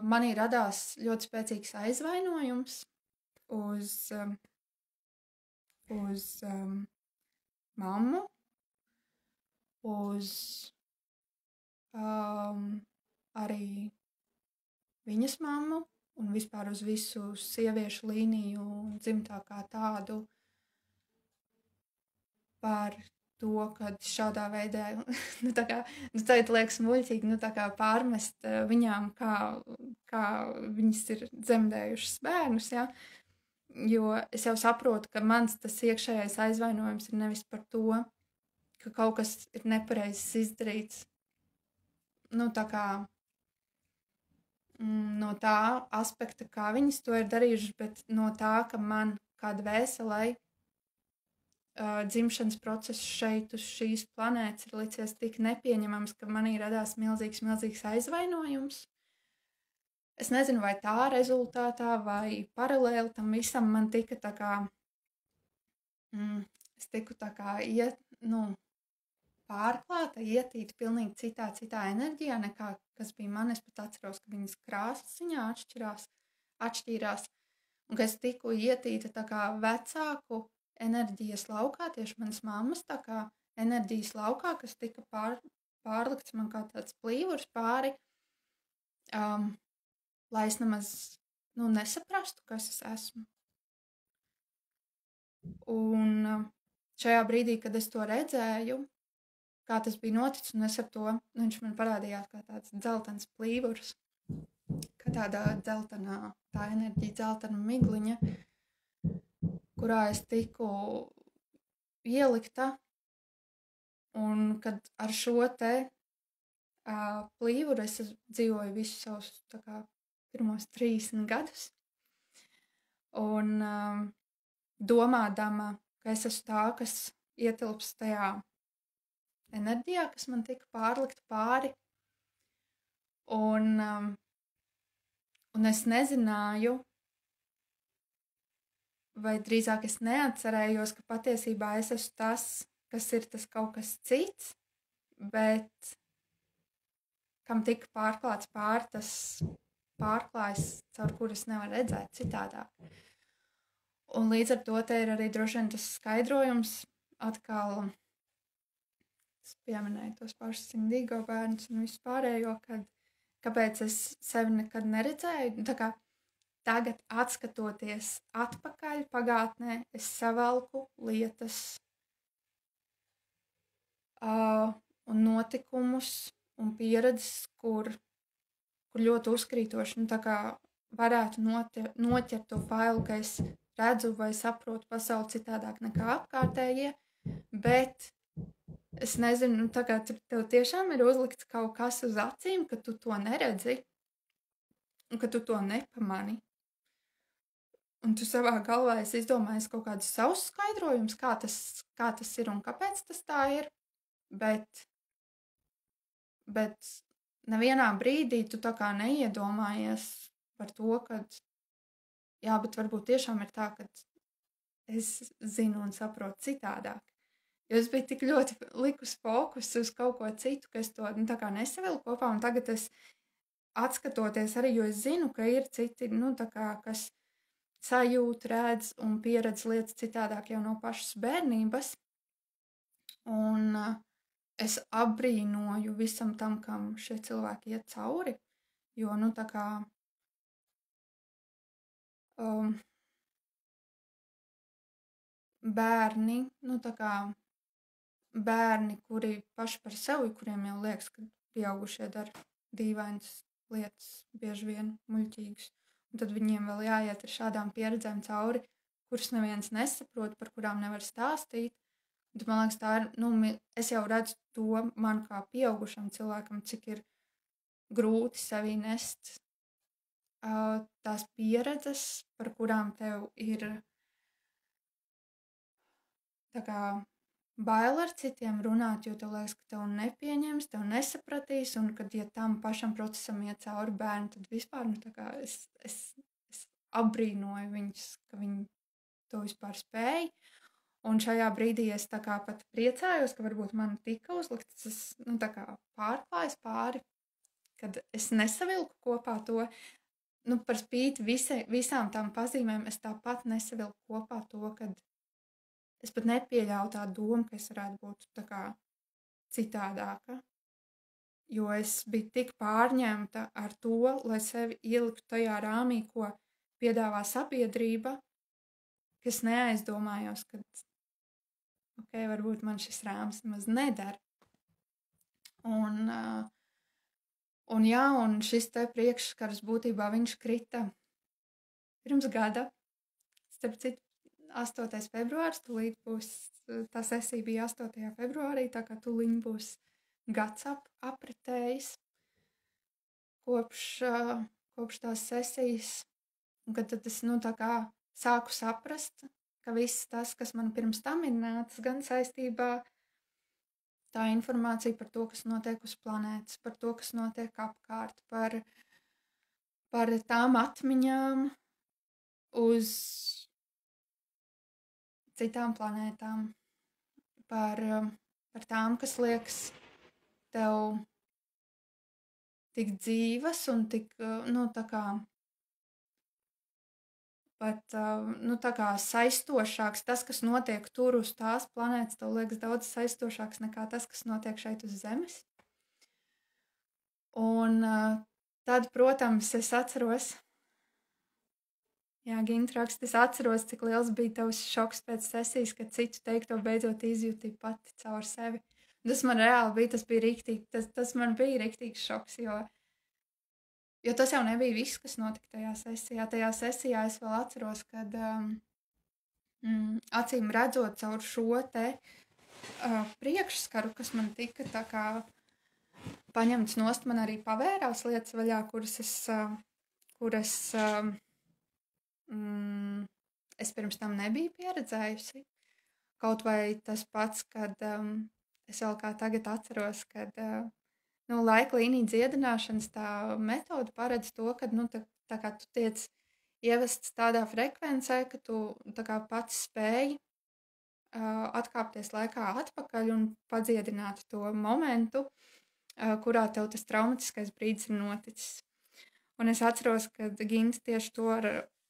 manī radās ļoti spēcīgs aizvainojums uz mammu, uz arī viņas mammu un vispār uz visu sieviešu līniju dzimtā kā tādu par to, ka šādā veidā, tagad liekas muļķīgi, pārmest viņām, kā viņas ir dzemdējušas bērnus, ja? Jo es jau saprotu, ka mans tas iekšējais aizvainojums ir nevis par to, ka kaut kas ir nepareizs izdarīts, no tā aspekta, kā viņas to ir darījušas, bet no tā, ka man kā dvēselei dzimšanas process šeit uz šīs planētas ir licies tik nepieņemams, ka manī radās milzīgs aizvainojums. Es nezinu, vai tā rezultātā vai paralēli tam visam man tika es tiku pārklāta, ietīta pilnīgi citā enerģijā, nekā kas bija man. Es pat atceros, ka viņas krāsas ziņā atšķīrās, un ka es tiku ietīta vecāku enerģijas laukā, tieši manas mammas enerģijas laukā, kas tika pārlikts man kā tāds plīvurs pāri, lai es nemaz nesaprastu, kas es esmu. Un šajā brīdī, kad es to redzēju, kā tas bija noticis, un es ar to, viņš man parādījās kā tāds dzeltens plīvurs, kā tāda dzeltenā, tā enerģija, dzeltena migliņa, kurā es tiku ielikta, un kad ar šo te plīvuru es dzīvoju visus savus pirmos 30 gadus, un domādama, ka es esmu tā, kas ietilps tajā enerģijā, kas man tika pārlikta pāri, un es nezināju, vai drīzāk es neatcerējos, ka patiesībā es esmu tas, kas ir tas kaut kas cits, bet kam tika pārklāts pāri, tas pārklājas, caur kuru es nevaru redzēt citādāk. Un līdz ar to te ir arī droši vien tas skaidrojums, atkal es pieminēju tos pašus indīgo bērnus un visu pārējo, kāpēc es sevi nekad neredzēju. Tā kā tagad, atskatoties atpakaļ pagātnē, es savelku lietas un notikumus un pieredzes, kur ļoti uzkrītoši, tā kā varētu noķert to failu, ka es redzu vai saprotu pasauli citādāk nekā apkārtējie, bet es nezinu, tagad tev tiešām ir uzlikts kaut kas uz acīm, ka tu to neredzi un ka tu to nepamani. Un tu savā galvā esi izdomājis kaut kādus savus skaidrojumus, kā tas ir un kāpēc tas tā ir, bet nevienā brīdī tu tā kā neiedomājies par to, ka jā, bet varbūt tiešām ir tā, ka es zinu un saprotu citādāk. Jo es biju tik ļoti likus fokusu uz kaut ko citu, ka es to tā kā nesavilku kopā, un tagad es atskatoties arī, jo es zinu, ka ir citi, tā kā, kas sajūt, redz un pieredz lietas citādāk jau no pašas bērnības, un es apbrīnoju visam tam, kam šie cilvēki iet cauri, jo, tā kā bērni, tā kā bērni, kuri paši par sevi, kuriem jau liekas, ka pieaugušie dara dīvainas lietas, bieži vien muļķīgas, un tad viņiem vēl jāiet ar šādām pieredzēm cauri, kuras neviens nesaprot, par kurām nevar stāstīt. Un, man liekas, tā ir, es jau redzu to man kā pieaugušam cilvēkam, cik ir grūti sevī nest tās pieredzes, par kurām tev ir tā kā bail ar citiem runāt, jo tev liekas, ka tev nepieņems, tev nesapratīs, un kad, ja tam pašam procesam iet cauri bērni, tad vispār, tā kā es apbrīnoju viņus, ka viņi to vispār spēj, un šajā brīdī es tā kā pat priecājos, ka varbūt man tika uzlikts, tā kā pārklājas pāri, kad es nesavilku kopā to, par spīti visām tām pazīmēm, es tāpat nesavilku kopā to, kad es pat nepieļauju tā domu, ka es varētu būt tā kā citādāka, jo es biju tik pārņemta ar to, lai sevi ieliktu tajā rāmī, ko piedāvā sabiedrība, ka es neaizdomājos, ka varbūt man šis rāms nemaz nedara. Un jā, un šis te priekšskars būtībā viņš krita pirms gada. Starp citu, 8. februārs, tūlīt būs, tā sesija bija 8. februārī, tā kā tūlīt būs gads apritējis kopš tās sesijas. Un kad tad es, tā kā sāku saprast, ka viss tas, kas man pirms tam ir nācis, gan saistībā tā informācija par to, kas notiek uz planētas, par to, kas notiek apkārt, par tām atmiņām uz citām planētām, par tām, kas liekas tev tik dzīvas un tik, tā kā pat, tā kā saistošāks. Tas, kas notiek tur uz tās planētas, tev liekas daudz saistošāks nekā tas, kas notiek šeit uz Zemes. Un tad, protams, es atceros, Ginta raksta, es atceros, cik liels bija tavs šoks pēc sesijas, kad citu teikto beidzot izjūtīju pati caur sevi. Tas man reāli bija, tas man bija riktīgs šoks, jo tas jau nebija viss, kas notika tajā sesijā. Tajā sesijā es vēl atceros, kad acīm redzot caur šo te priekšskaru, kas man tika tā kā paņemts nost, man arī pavērās lietas vaļā, kuras es pirms tam nebiju pieredzējusi. Kaut vai tas pats, kad es vēl kā tagad atceros, kad laika līnija dziedināšanas tā metode paredz to, ka tā kā tu tiec ievests tādā frekvencē, ka tu tā kā pats spēji atkāpties laikā atpakaļ un padziedināt to momentu, kurā tev tas traumatiskais brīdis ir noticis. Un es atceros, ka Ginta tieši to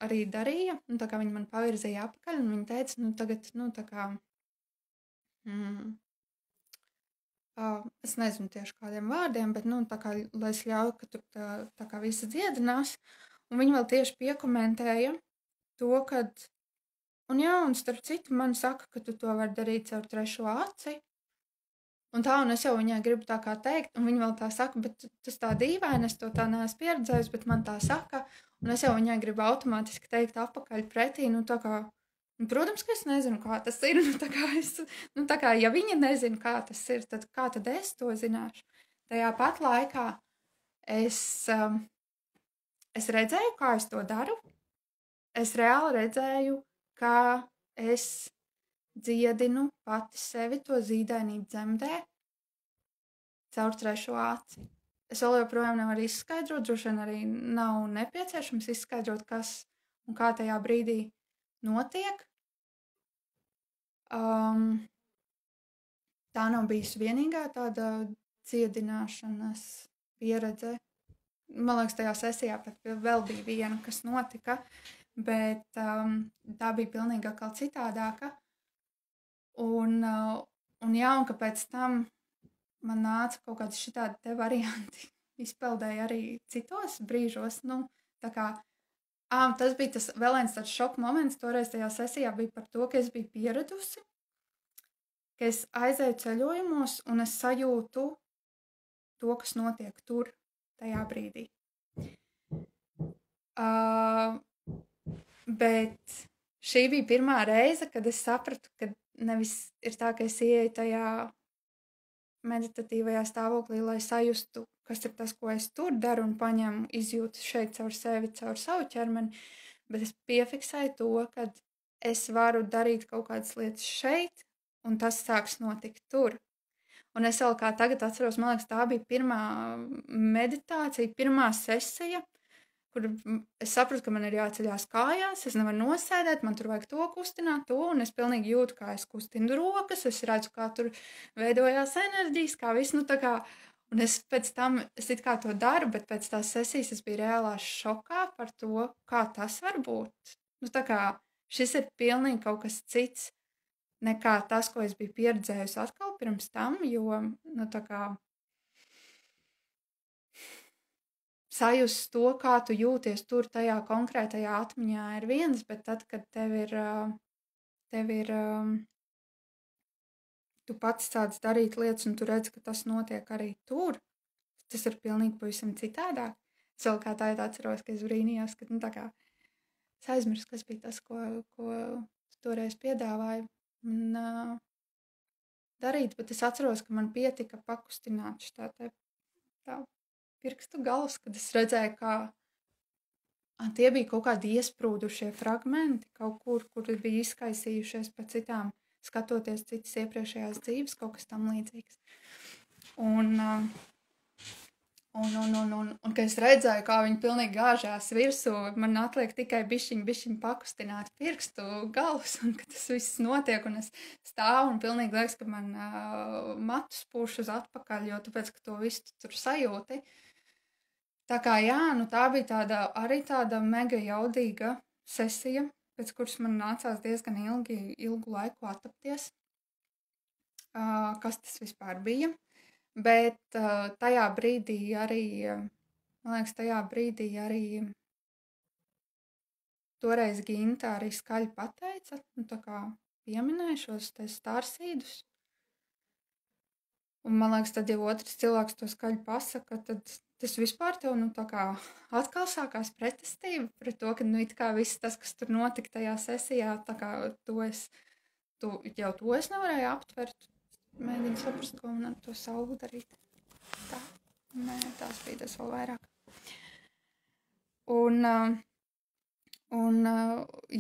arī darīja, un tā kā viņa man pavirzīja apakaļ, un viņa teica, tagad, tā kā, es nezinu tieši kādiem vārdiem, bet, tā kā, lai es ļauju, ka tur tā kā visi dziedinās, un viņa vēl tieši piekomentēja to, kad, un starp citu man saka, ka tu to vari darīt caur trešo aci, un es jau viņai gribu tā kā teikt, un viņa vēl tā saka, bet tas tā dīvaini, es to tā neesmu pieredzējusi, bet man tā saka, un es jau viņai gribu automātiski teikt apakaļ pretī, tā kā, protams, ka es nezinu, kā tas ir, tā kā, ja viņa nezina, kā tas ir, tad kā tad es to zināšu? Tajā pat laikā es redzēju, kā es to daru, es reāli redzēju, kā es dziedinu pati sevi to zīdainību dzemdē caur trešo aci. Es vēl joprojām nevaru izskaidrot, droši vien arī nav nepieciešams izskaidrot, kas un kā tajā brīdī notiek. Tā nav bijusi vienīgā tāda dziedināšanas pieredze. Man liekas, tajā sesijā pat vēl bija viena, kas notika, bet tā bija pilnīgi atkal citādāka. Un ka pēc tam man nāca kaut kādi šitādi te varianti izpeldēja arī citos brīžos, tā kā, tas bija tas vēl viens tāds šoka moments, toreiz tajā sesijā bija par to, ka es biju pieradusi, ka es aizēju ceļojumos un es sajūtu to, kas notiek tur, tajā brīdī. Bet šī bija pirmā reize, kad es sapratu, ka nevis ir tā, ka es ieeju tajā meditatīvajā stāvoklī, lai sajustu, kas ir tas, ko es tur daru un paņemu, izjūtu šeit caur sevi, caur savu ķermeni, bet es piefiksēju to, ka es varu darīt kaut kādas lietas šeit, un tas sāks notikt tur. Un es vēl kā tagad atceros, man liekas, tā bija pirmā meditācija, pirmā sesija, kur es sapratu, ka man ir jāceļās kājās, es nevaru nosēdēt, man tur vajag to kustināt, un es pilnīgi jūtu, kā es kustinu rokas, es redzu, kā tur veidojās enerģijas, kā viss, tā kā, un es pēc tam, es it kā to daru, bet pēc tās sesijas es biju reālā šokā par to, kā tas var būt. Tā kā šis ir pilnīgi kaut kas cits nekā tas, ko es biju pieredzējusi atkal pirms tam, jo, tā kā, sajust to, kā tu jūties tur tajā konkrētajā atmiņā ir viens, bet tad, kad tev ir tu pats sāc darīt lietas, un tu redzi, ka tas notiek arī tur, tas ir pilnīgi pavisam citādāk. Es vēl kā tā atceros, ka es brīnījos, ka, tā kā es aizmirsu, kas bija tas, ko toreiz piedāvāju un darīt, bet es atceros, ka man pietika pakustināt tā pirkstu galus, kad es redzēju, kā tie bija kaut kādi iesprūdušie fragmenti kaut kur bija izkaisījušies pa citām, skatoties citas iepriekšējās dzīves, kaut kas tam līdzīgs. Un kad es redzēju, kā viņi pilnīgi gāžās virsū, man atliek tikai bišķiņ pakustināt pirkstu galus, un ka tas viss notiek, un es stāvu, un pilnīgi liekas, ka man matus pūš uz atpakaļ, jo tāpēc, ka to visu tur sajūti. Tā kā jā, tā bija tāda mega jaudīga sesija, pēc kuras man nācās diezgan ilgu laiku attapties, kas tas vispār bija. Bet tajā brīdī arī, man liekas, toreiz Ginta arī skaļi pateica, tā kā pieminēja šos te starsīdus. Un man liekas, tad jau otrs cilvēks to skaļi pasaka, tad tas vispār tev, tā kā atkal sākās pretestība pret to, ka, it kā viss tas, kas tur notika tajā sesijā, tā kā to es nevarēju aptvert. Mēģinu saprast, ko man ar to savu darīt. Tā, nē, tās bija tas vēl vairāk.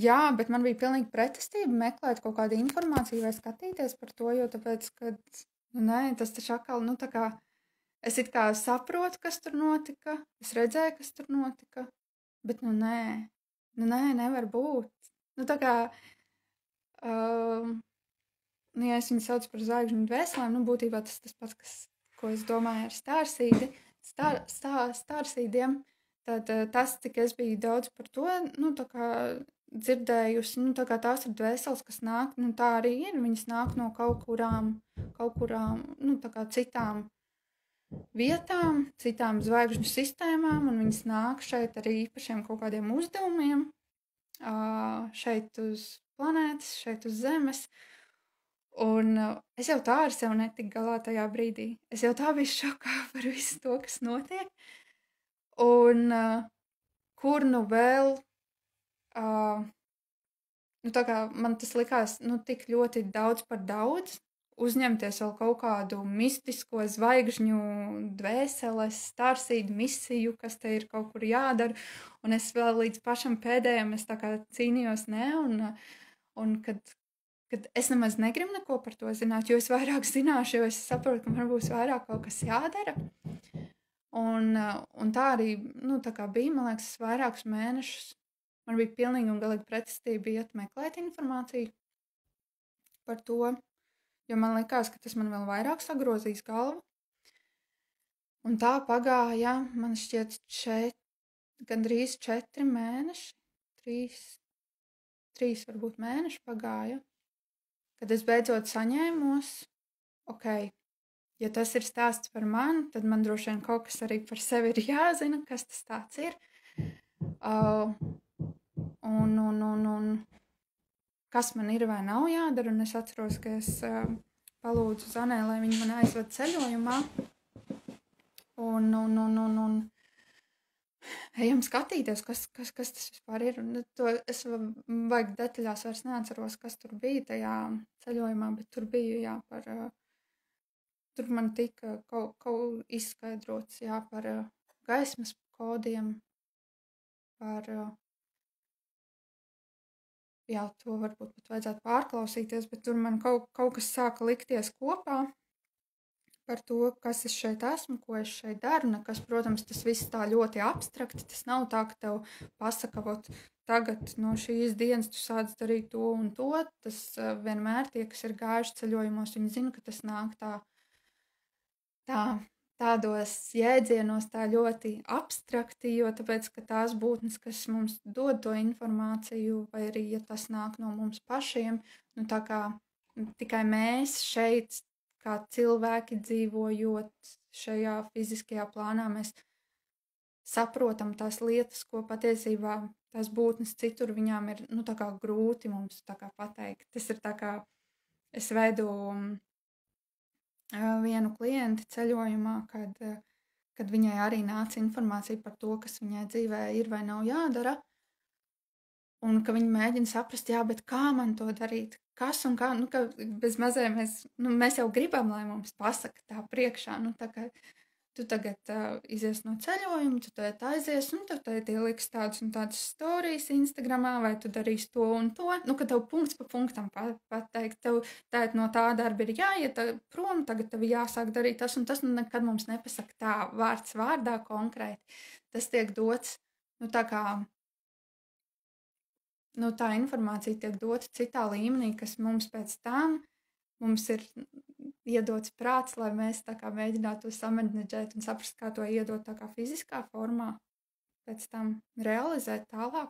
Jā, bet man bija pilnīgi pretestība meklēt kaut kādu informāciju vai skatīties par to, jo tāpēc, ka, nē, tas taču atkal, tā kā, es it kā saprotu, kas tur notika, es redzēju, kas tur notika, bet, nē, nevar būt. Tā kā, ja es viņu saucu par zvaigžņu dvēselēm, būtībā tas pats, ko es domāju ar starsīdiem, tad tas, cik es biju daudz par to, tā kā dzirdējusi, tā kā tās ir dvēseles, kas nāk, tā arī ir, viņas nāk no kaut kurām, tā kā citām vietām, citām zvaigžņu sistēmām, un viņas nāk šeit ar īpašiem kaut kādiem uzdevumiem, šeit uz planētas, šeit uz Zemes. Un es jau tā ar sevi netiku galā tajā brīdī. Es jau tā biju šokā par visu to, kas notiek. Un kur vēl, tā kā man tas likās, tik ļoti daudz par daudz, uzņemties vēl kaut kādu mistisko zvaigžņu dvēseles, starsīdu misiju, kas te ir kaut kur jādara. Un es vēl līdz pašam pēdējam, es tā kā cīnījos, un kad es nemaz negribu neko par to zināt, jo es vairāk zināšu, jo es saprotu, ka man būs vairāk kaut kas jādara. Un tā arī, tā kā bija, man liekas, vairākus mēnešus. Man bija pilnīgi un galīgi pretestība iet meklēt informāciju par to, jo man likās, ka tas man vēl vairāk sagrozīs galvu. Un tā pagāja, man šķiet, gandrīz 4 mēneši, 3 varbūt mēneši pagāja. Kad es beidzot saņēmos, ja tas ir stāsts par mani, tad man droši vien kaut kas arī par sevi ir jāzina, kas tas tāds ir. Un kas man ir vai nav jādara, un es atceros, ka es palūdzu Zanē, lai viņa man aizved ceļojumā. Un ejam skatīties, kas tas vispār ir. Un to es vajag detaļās vairs neatceros, kas tur bija tajā ceļojumā, bet tur bija, tur man tika kaut izskaidrots, par gaismas kodiem, par, to varbūt pat vajadzētu pārklausīties, bet tur man kaut kas sāka likties kopā. Par to, kas es šeit esmu, ko es šeit daru, nekas, protams, tas viss tā ļoti abstrakti, tas nav tā, ka tev pasaka, tagad no šīs dienas tu sāc darīt to un to, tas vienmēr tie, kas ir gājuši ceļojumos, viņi zina, ka tas nāk tādos jēdzienos tā ļoti abstrakti, jo tāpēc, ka tās būtnes, kas mums dod to informāciju, vai arī, ja tas nāk no mums pašiem, tā kā tikai mēs šeit, kā cilvēki dzīvojot šajā fiziskajā plānā, mēs saprotam tās lietas, ko patiesībā tās būtnes citur viņām ir, tā kā grūti mums tā kā pateikt. Tas ir tā kā es veidu vienu klienti ceļojumā, kad viņai arī nāca informācija par to, kas viņai dzīvē ir vai nav jādara, un ka viņi mēģina saprast, jā, bet kā man to darīt, kas un kā, ka bez mazē mēs jau gribam, lai mums pasaka tā priekšā, tā kā tu tagad izies no ceļojuma, tu tagad aizies, un tu tagad ieliks tādas un tādas storijas Instagramā, vai tu darīsi to un to, ka tev punkts pa punktam pateikt, tev tagad no tā darba ir jāiet prom, tagad tev jāsāk darīt tas un tas, nekad mums nepasaka tā vārds vārdā konkrēti. Tas tiek dots, tā kā, tā informācija tiek dota citā līmenī, kas mums pēc tam, mums ir iedots prāts, lai mēs tā kā mēģinātu to samanģēt un saprast, kā to iedot tā kā fiziskā formā, pēc tam realizēt tālāk,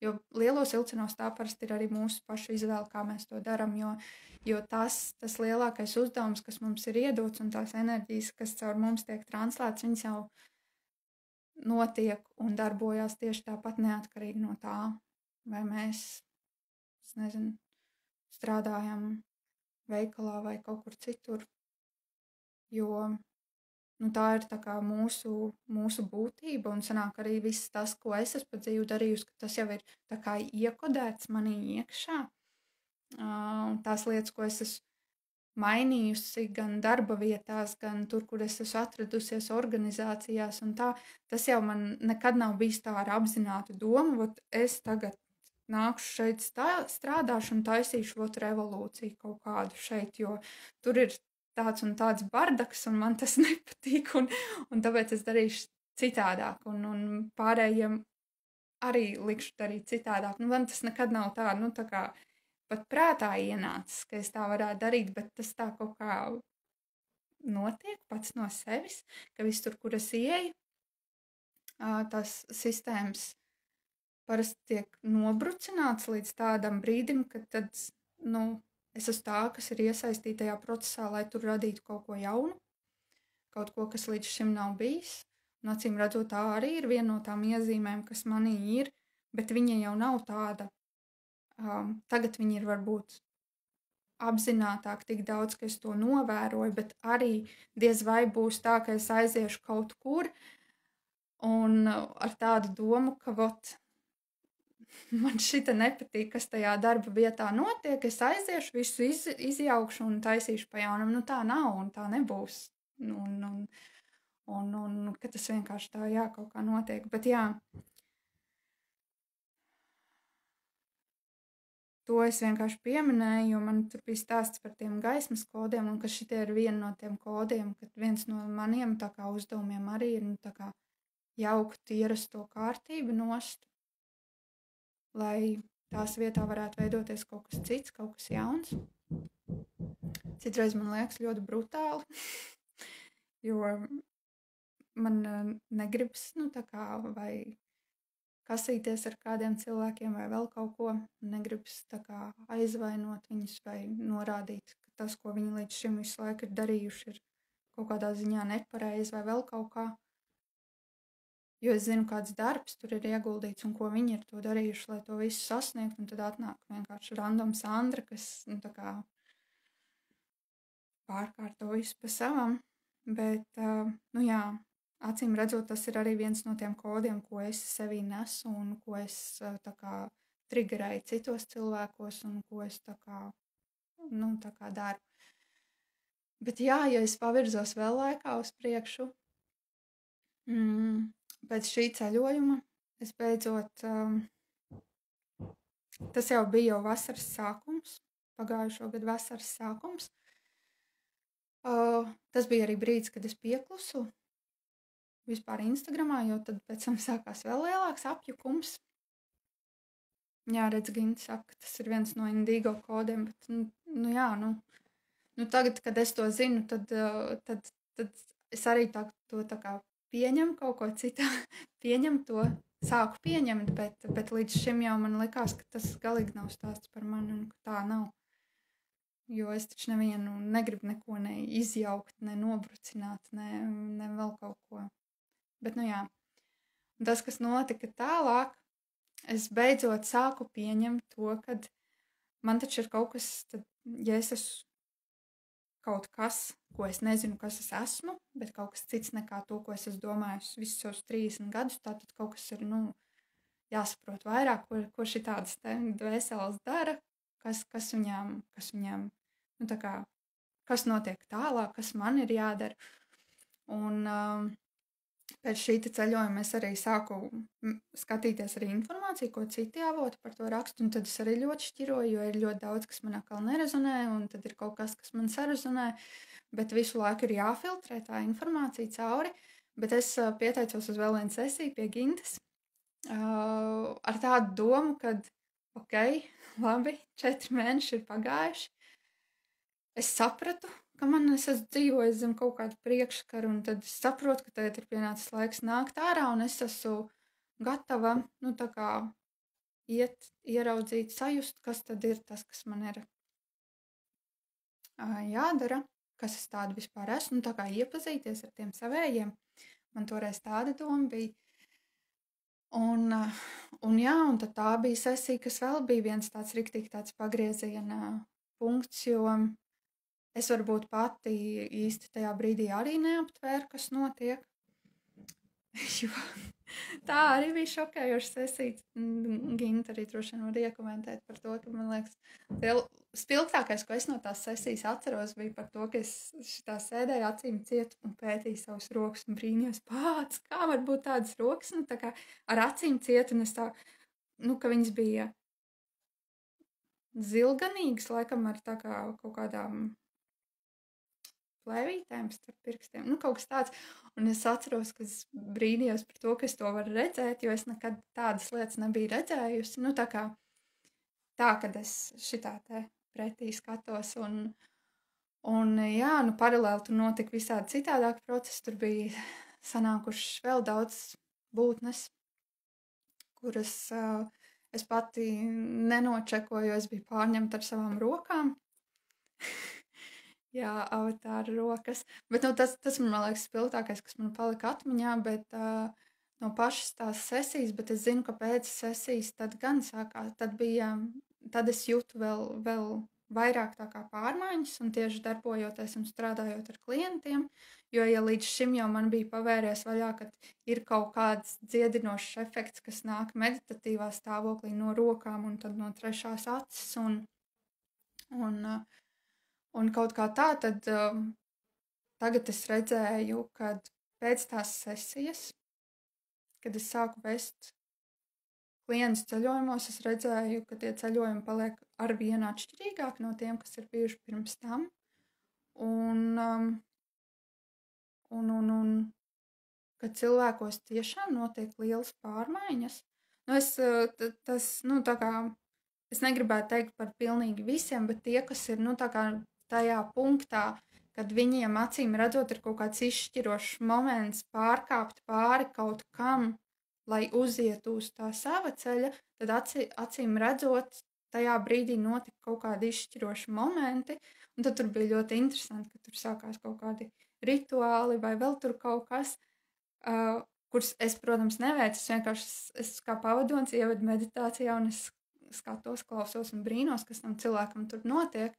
jo lielos vilcienos tā parasti ir arī mūsu pašu izvēle, kā mēs to daram, jo tas lielākais uzdevums, kas mums ir iedots un tās enerģijas, kas caur mums tiek translētas, viņas jau notiek un darbojās tieši tāpat neatkarīgi no tā, vai mēs, es nezinu, strādājam veikalā vai kaut kur citur, jo tā ir tā kā mūsu būtība, un sanāk arī viss tas, ko es esmu pa dzīvi darījusi, ka tas jau ir tā kā iekodēts manī iekšā. Tās lietas, ko es esmu mainījusi gan darba vietās, gan tur, kur es esmu atradusies organizācijās, un tā, tas jau man nekad nav bijis tā ar apzinātu domu, es tagad nākšu šeit strādāšu un taisīšu revolūciju kaut kādu šeit, jo tur ir tāds un tāds bardaks, un man tas nepatīk, un tāpēc es darīšu citādāk, un pārējiem arī likšu darīt citādāk. Man tas nekad nav tā, tā kā pat prātā ienācis, ka es tā varētu darīt, bet tas tā kaut kā notiek pats no sevis, ka viss tur, kur es ieeju, tās sistēmas parasti tiek nobrucināts līdz tādam brīdim, ka tad, es esmu tā, kas ir iesaistīta tajā procesā, lai tur radītu kaut ko jaunu, kaut ko, kas līdz šim nav bijis. Un acīm redzot, tā arī ir viena no tām iezīmēm, kas manī ir, bet viņa jau nav tāda. Tagad viņa ir varbūt apzinātāk tik daudz, ka es to novēroju, bet arī diez vai būs tā, ka es aiziešu kaut kur un ar tādu domu, ka man šita nepatīk, kas tajā darba vietā notiek, es aiziešu, visu izjaukšu un taisīšu pa jaunam. Tā nav un tā nebūs. Un ka tas vienkārši tā, kaut kā notiek. Bet to es vienkārši pieminēju, jo man tur bija stāsts par tiem gaismas kodiem, un ka šitie ir viena no tiem kodiem, kad viens no maniem tā kā uzdevumiem arī ir, tā kā jaukt ierasto kārtību nost, lai tās vietā varētu veidoties kaut kas cits, kaut kas jauns. Citreiz man liekas ļoti brutāli, jo man negribas, tā kā, vai kasīties ar kādiem cilvēkiem vai vēl kaut ko, negribas tā kā aizvainot viņus vai norādīt, ka tas, ko viņi līdz šim visu laiku ir darījuši, ir kaut kādā ziņā nepareizi vai vēl kaut kā. Jo es zinu, kāds darbs tur ir ieguldīts un ko viņi ir to darījuši, lai to visu sasniegtu, un tad atnāk vienkārši random Sandra, kas, tā kā pārkārto visu pa savam, bet, acīm redzot, tas ir arī viens no tiem kodiem, ko es sevī nesu un ko es, tā kā, triggerēju citos cilvēkos un ko es, tā kā daru. Bet ja es pavirzos vēl laikā uz priekšu, pēc šī ceļojuma es beidzot, tas jau bija jau vasaras sākums, pagājušo gadu vasaras sākums. Tas bija arī brīdis, kad es pieklusu vispār Instagramā, jo tad pēc tam sākās vēl lielāks apjukums. Jā, redz, Ginta saka, ka tas ir viens no Indigo kodiem, bet, tagad, kad es to zinu, tad es arī to tā kā pieņemu kaut ko citu, sāku pieņemt, bet līdz šim jau man likās, ka tas galīgi nav stāsts par mani un ka tā nav. Jo es taču nevienu negribu neko ne izjaukt, ne nobrucināt, ne vēl kaut ko. Bet, un tas, kas notika tālāk, es beidzot sāku pieņemt to, kad man taču ir kaut kas, tad, ja es esmu kaut kas, ko es nezinu, kas es esmu, bet kaut kas cits nekā to, ko es esmu domājis visus savus 30 gadus. Tātad kaut kas ir, jāsaprot vairāk, ko šī tādas dvēseles dara, kas viņām, tā kā, kas notiek tālāk, kas man ir jādara. Un pēc šī ceļojuma es arī sāku skatīties arī informāciju, ko citi avoti par to rakstu, un tad es arī ļoti šķiroju, jo ir ļoti daudz, kas man atkal nerezonē, un tad ir kaut kas man sarezonē, bet visu laiku ir jāfiltrē tā informācija cauri, bet es pieteicos uz vēl vienu sesiju pie Gintas, ar tādu domu, kad, labi, 4 mēneši ir pagājuši, es sapratu, ka es esmu dzīvojis zem kaut kāda priekškara, un tad es saprotu, ka tagad ir pienācis laiks nākt ārā, un es esmu gatava, tā kā iet, ieraudzīt, sajust, kas tad ir tas, kas man ir jādara, kas es tāda vispār esmu, tā kā iepazīties ar tiem savējiem. Man toreiz tāda doma bija. Un tad tā bija sesija, kas vēl bija viens tāds riktīgi tāds pagrieziena punkts, jo es varbūt pati īsti tajā brīdī arī neaptvēru, kas notiek. Jo tā arī bija šokējoša sesija. Ginta arī droši vien var iekomentēt par to, ka, man liekas, spilgtākais, ko es no tās sesijas atceros, bija par to, ka es šitā sēdēju acīm ciet un pētīju savus rokas un brīnījos, kā var būt tādas rokas, tā kā ar acīm ciet, un es tā, ka viņas bija zilganīgas, laikam ar tā kā kaut kādām plēvītēm starp pirkstiem, kaut kas tāds. Un es atceros, ka es brīnījos par to, ka es to varu redzēt, jo es nekad tādas lietas nebiju redzējusi. Tā kā tā, kad es šitā te pretī skatos. Un jā, paralēli tur notika visādi citādāki procesi. Tur bija sanākušas vēl daudz būtnes, kuras es pati nenočekoju, jo es biju pārņemta ar savām rokām. Jā, avatāra rokas. Bet tas man liekas spilgtākais, kas man palika atmiņā, bet no pašas tās sesijas, bet es zinu, ka pēc sesijas tad gan sākās, tad es jūtu vēl vairāk tā kā pārmaiņas un tieši darbojoties un strādājot ar klientiem, jo ja līdz šim jau man bija pavēries vaļā, ka ir kaut kāds dziedinošs efekts, kas nāk meditatīvā stāvoklī no rokām un tad no trešās acis un kaut kā tā, tad tagad es redzēju, kad pēc tās sesijas, kad es sāku vest klientus ceļojumos, es redzēju, ka tie ceļojumi paliek arvien atšķirīgāk no tiem, kas ir bijuši pirms tam. Un kad cilvēkos tiešām notiek lielas pārmaiņas. Tā kā es negribētu teikt par pilnīgi visiem, bet tie, kas ir, tā kā tajā punktā, kad viņiem acīm redzot ir kaut kāds izšķirošs moments pārkāpt pāri kaut kam, lai uzietu uz tā sava ceļa, tad acīm redzot tajā brīdī notika kaut kādi izšķiroši momenti, un tad tur bija ļoti interesanti, ka tur sākās kaut kādi rituāli vai vēl tur kaut kas, kurus es, protams, neveicu, es vienkārši kā pavadonis ievedu meditācijā un es skatos, klausos un brīnos, kas tam cilvēkam tur notiek.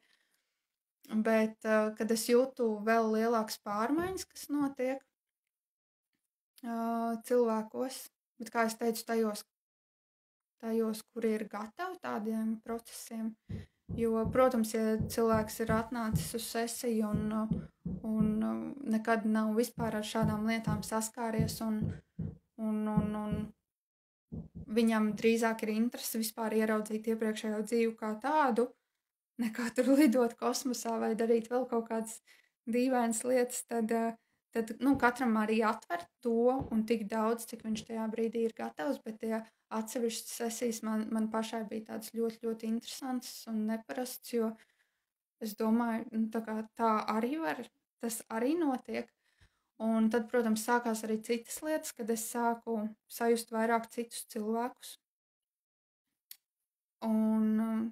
Bet, kad es jūtu vēl lielākas pārmaiņas, kas notiek cilvēkos, bet, kā es teicu, tajos, kuri ir gatavi tādiem procesiem, jo, protams, ja cilvēks ir atnācis uz sesiju un nekad nav vispār ar šādām lietām saskāries un viņam drīzāk ir interese vispār ieraudzīt iepriekšējo dzīvi kā tādu, nekā tur lidot kosmosā vai darīt vēl kaut kādas dīvainas lietas, tad katram arī atver to un tik daudz, cik viņš tajā brīdī ir gatavs, bet tie atsevišķas sesijas man pašai bija tādas ļoti, ļoti interesantas un neparasts, jo es domāju, tā arī var, tas arī notiek. Un tad, protams, sākās arī citas lietas, kad es sāku sajust vairāk citus cilvēkus. Un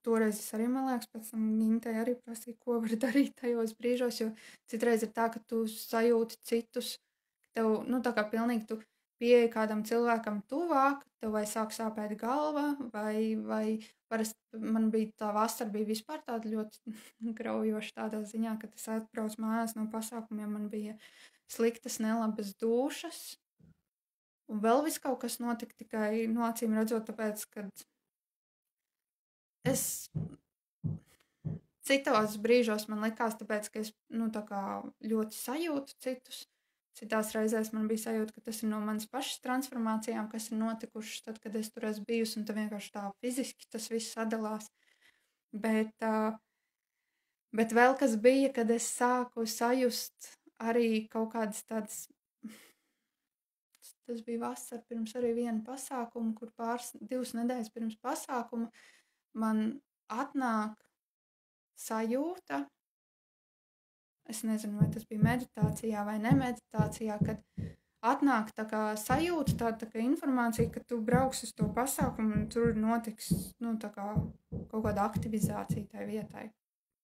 toreiz es arī, man liekas, pēc tam Gintai arī prasīju, ko var darīt tajos brīžos, jo citreiz ir tā, ka tu sajūti citus, tev, tā kā pilnīgi tu pieeja kādam cilvēkam tuvāk, tev vai sāk sāpēt galva, vai parasti man bija tā vasara bija vispār tāda ļoti graujoša tādā ziņā, ka es atbraucu mājās no pasākumiem, man bija sliktas, nelabas dušas, un vēl viss kaut kas notika tikai, nu, acīm redzot, tāpēc, ka es citos brīžos man likās, tāpēc, ka es, nu, tā kā ļoti sajūtu citus. Citās reizēs man bija sajūta, ka tas ir no manas pašas transformācijām, kas ir notikušas tad, kad es tur esmu bijusi, un tad vienkārši tā fiziski tas viss sadalās. Bet vēl kas bija, kad es sāku sajust arī kaut kādas tādas, tas bija vasara pirms arī viena pasākuma, kur 2 nedēļas pirms pasākuma man atnāk sajūta, es nezinu, vai tas bija meditācijā vai nemeditācijā, kad atnāk tā kā sajūta, tā kā informācija, ka tu brauks uz to pasākumu un tur notiks, nu, tā kā kaut kāda aktivizācija tai vietai.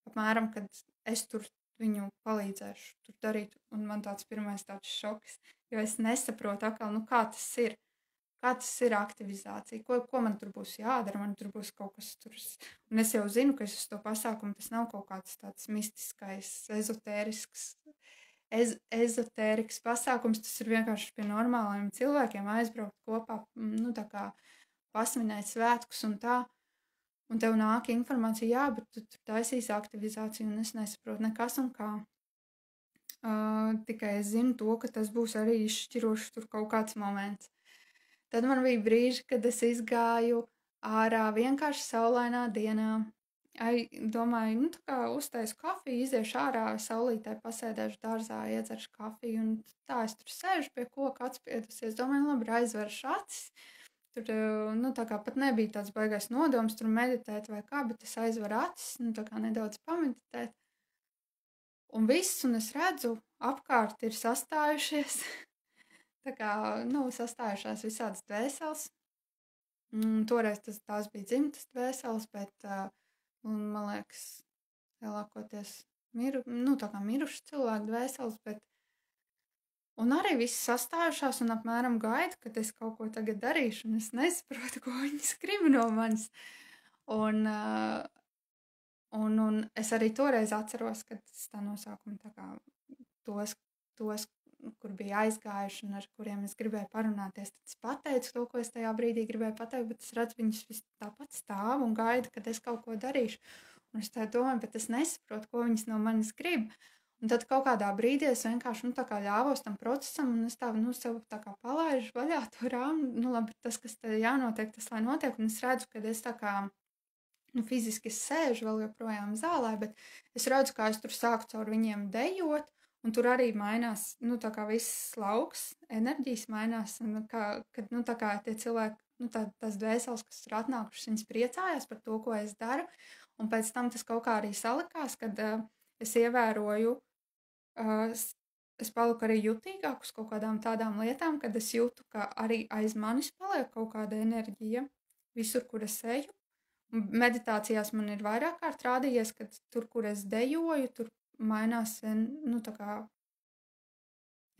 Apmēram, kad es tur viņu palīdzēšu tur darīt, un man tāds pirmais tāds šoks, jo es nesaprotu atkal, nu, kā tas ir aktivizācija, ko man tur būs jādara, man tur būs kaut kas tur, un es jau zinu, ka es uz to pasākumu, tas nav kaut kāds tāds mistiskais, ezotērisks pasākums, tas ir vienkārši pie normāliem cilvēkiem aizbraukt kopā, nu, tā kā pasvinēt svētkus un tā, un tev nāk informācija, jā, bet tu taisīsi aktivizāciju, un es nesaprotu nekas un kā. Tikai es zinu to, ka tas būs arī izšķiroši tur kaut kāds moments. Tad man bija brīži, kad es izgāju ārā vienkārši saulainā dienā. Domāju, nu, tā kā uztaisu kafiju, iziešu ārā saulītē, pasēdēšu dārzā, iedzeršu kafiju, un tā es tur sēžu pie koka atspiedusies. Domāju, labi, aizveršu acis. Tur, nu, tā kā pat nebija tāds baigais nodoms tur meditēt vai kā, bet es aizveru acis, nu, tā kā nedaudz pameditēt. Un viss, un es redzu, apkārt ir sastājušies, tā kā, nu, sastājušās visādas dvēseles. Toreiz tās bija dzimtas dvēseles, bet, man liekas, lielākoties tā kā miruši cilvēku dvēseles, bet, un arī viss sastājušās un apmēram gaida, kad es kaut ko tagad darīšu, un es nesaprotu, ko viņas grib no manis. Un es arī toreiz atceros, kad es tā nosaukumu tā kā tos, kur bija aizgājuši un ar kuriem es gribēju parunāties, tad es pateicu to, ko es tajā brīdī gribēju pateikt, bet es redzu, viņus vis tāpat stāv un gaida, kad es kaut ko darīšu. Un es tā domāju, bet es nesaprotu, ko viņas no manis grib. Un tad kaut kādā brīdī es vienkārši, nu, tā kā ļāvos tam procesam, un es tā, nu, sev tā kā palaižu vaļā to rāmu, nu, labi, tas, kas te jānotiek, tas lai notiek, un es redzu, kad es tā kā, nu, fiziski es sēžu vēl joprojām zālē, bet es redzu, kā es tur sāku caur viņiem dejot, un tur arī mainās, nu, tā kā viss lauks, enerģijas mainās, un kad, nu, tā kā tie cilvēki, nu, tās dvēseles, kas tur atnākušas, viņas priecājās par to, ko es daru, un pēc tam tas kaut kā arī salikās, kad es ievēroju, es paliku arī jutīgāk uz kaut kādām tādām lietām, kad es jūtu, ka arī aiz manis paliek kaut kāda enerģija visur, kur es eju. Meditācijās man ir vairāk kārt rādījies, ka tur, kur es dejoju, tur mainās, nu, tā kā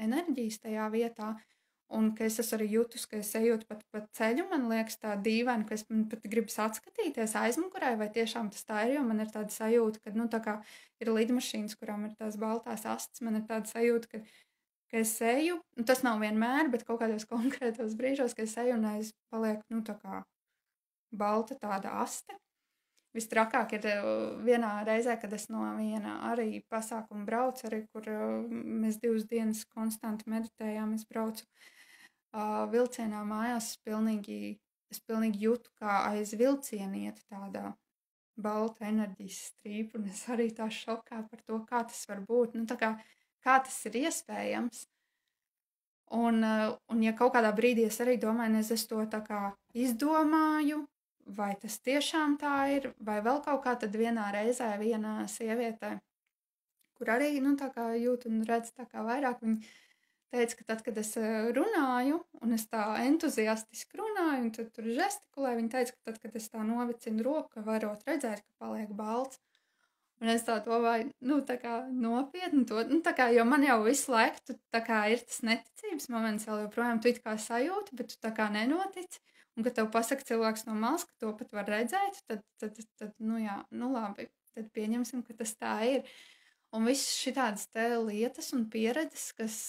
enerģijas tajā vietā, un ka es arī jūtus, ka es ejot pa ceļu, man liekas tā dīvaini, ka es pat gribas atskatīties aizmugurai, vai tiešām tas tā ir, jo man ir tāda sajūta, ka, nu, tā kā ir lidmašīnas, kurām ir tās baltās astes, man ir tāda sajūta, ka es eju, nu, tas nav vienmēr, bet kaut kādos konkrētos brīžos, ka es eju un aiz paliek, nu, tā kā balta tāda aste. Vistrakāk ir vienā reizē, kad es no viena arī pasākuma braucu, arī kur mēs 2 dienas konstanti meditējām, es braucu vilcienā mājās, es pilnīgi jūtu, kā aiz vilciena iet tāda balta enerģijas strīpa, un es arī tā šokā par to, kā tas var būt, nu, tā kā tas ir iespējams. Un ja kaut kādā brīdī es arī domāju, es to tā kā izdomāju, vai tas tiešām tā ir, vai vēl kaut kā, tad vienā reizē viena sieviete, kur arī, nu, tā kā jūt un redz tā kā vairāk, viņa teica, ka tad, kad es runāju, un es tā entuziastiski runāju, un tad tur žestikulēju, viņa teica, ka tad, kad es tā novicinu roku, varot redzēt, ka paliek balts. Un es tā domāju, nu, tā kā nopietni to, nu, tā kā, jo man jau visu laiku, tu, tā kā ir tas neticības moments vēl joprojām, tu it kā sajūti, bet tu tā kā nenotici. Un, kad tev pasaka cilvēks no malas, ka to pat var redzēt, tad nu jā, nu labi, tad pieņemsim, ka tas tā ir. Un viss šitādas te lietas un pieredzes, kas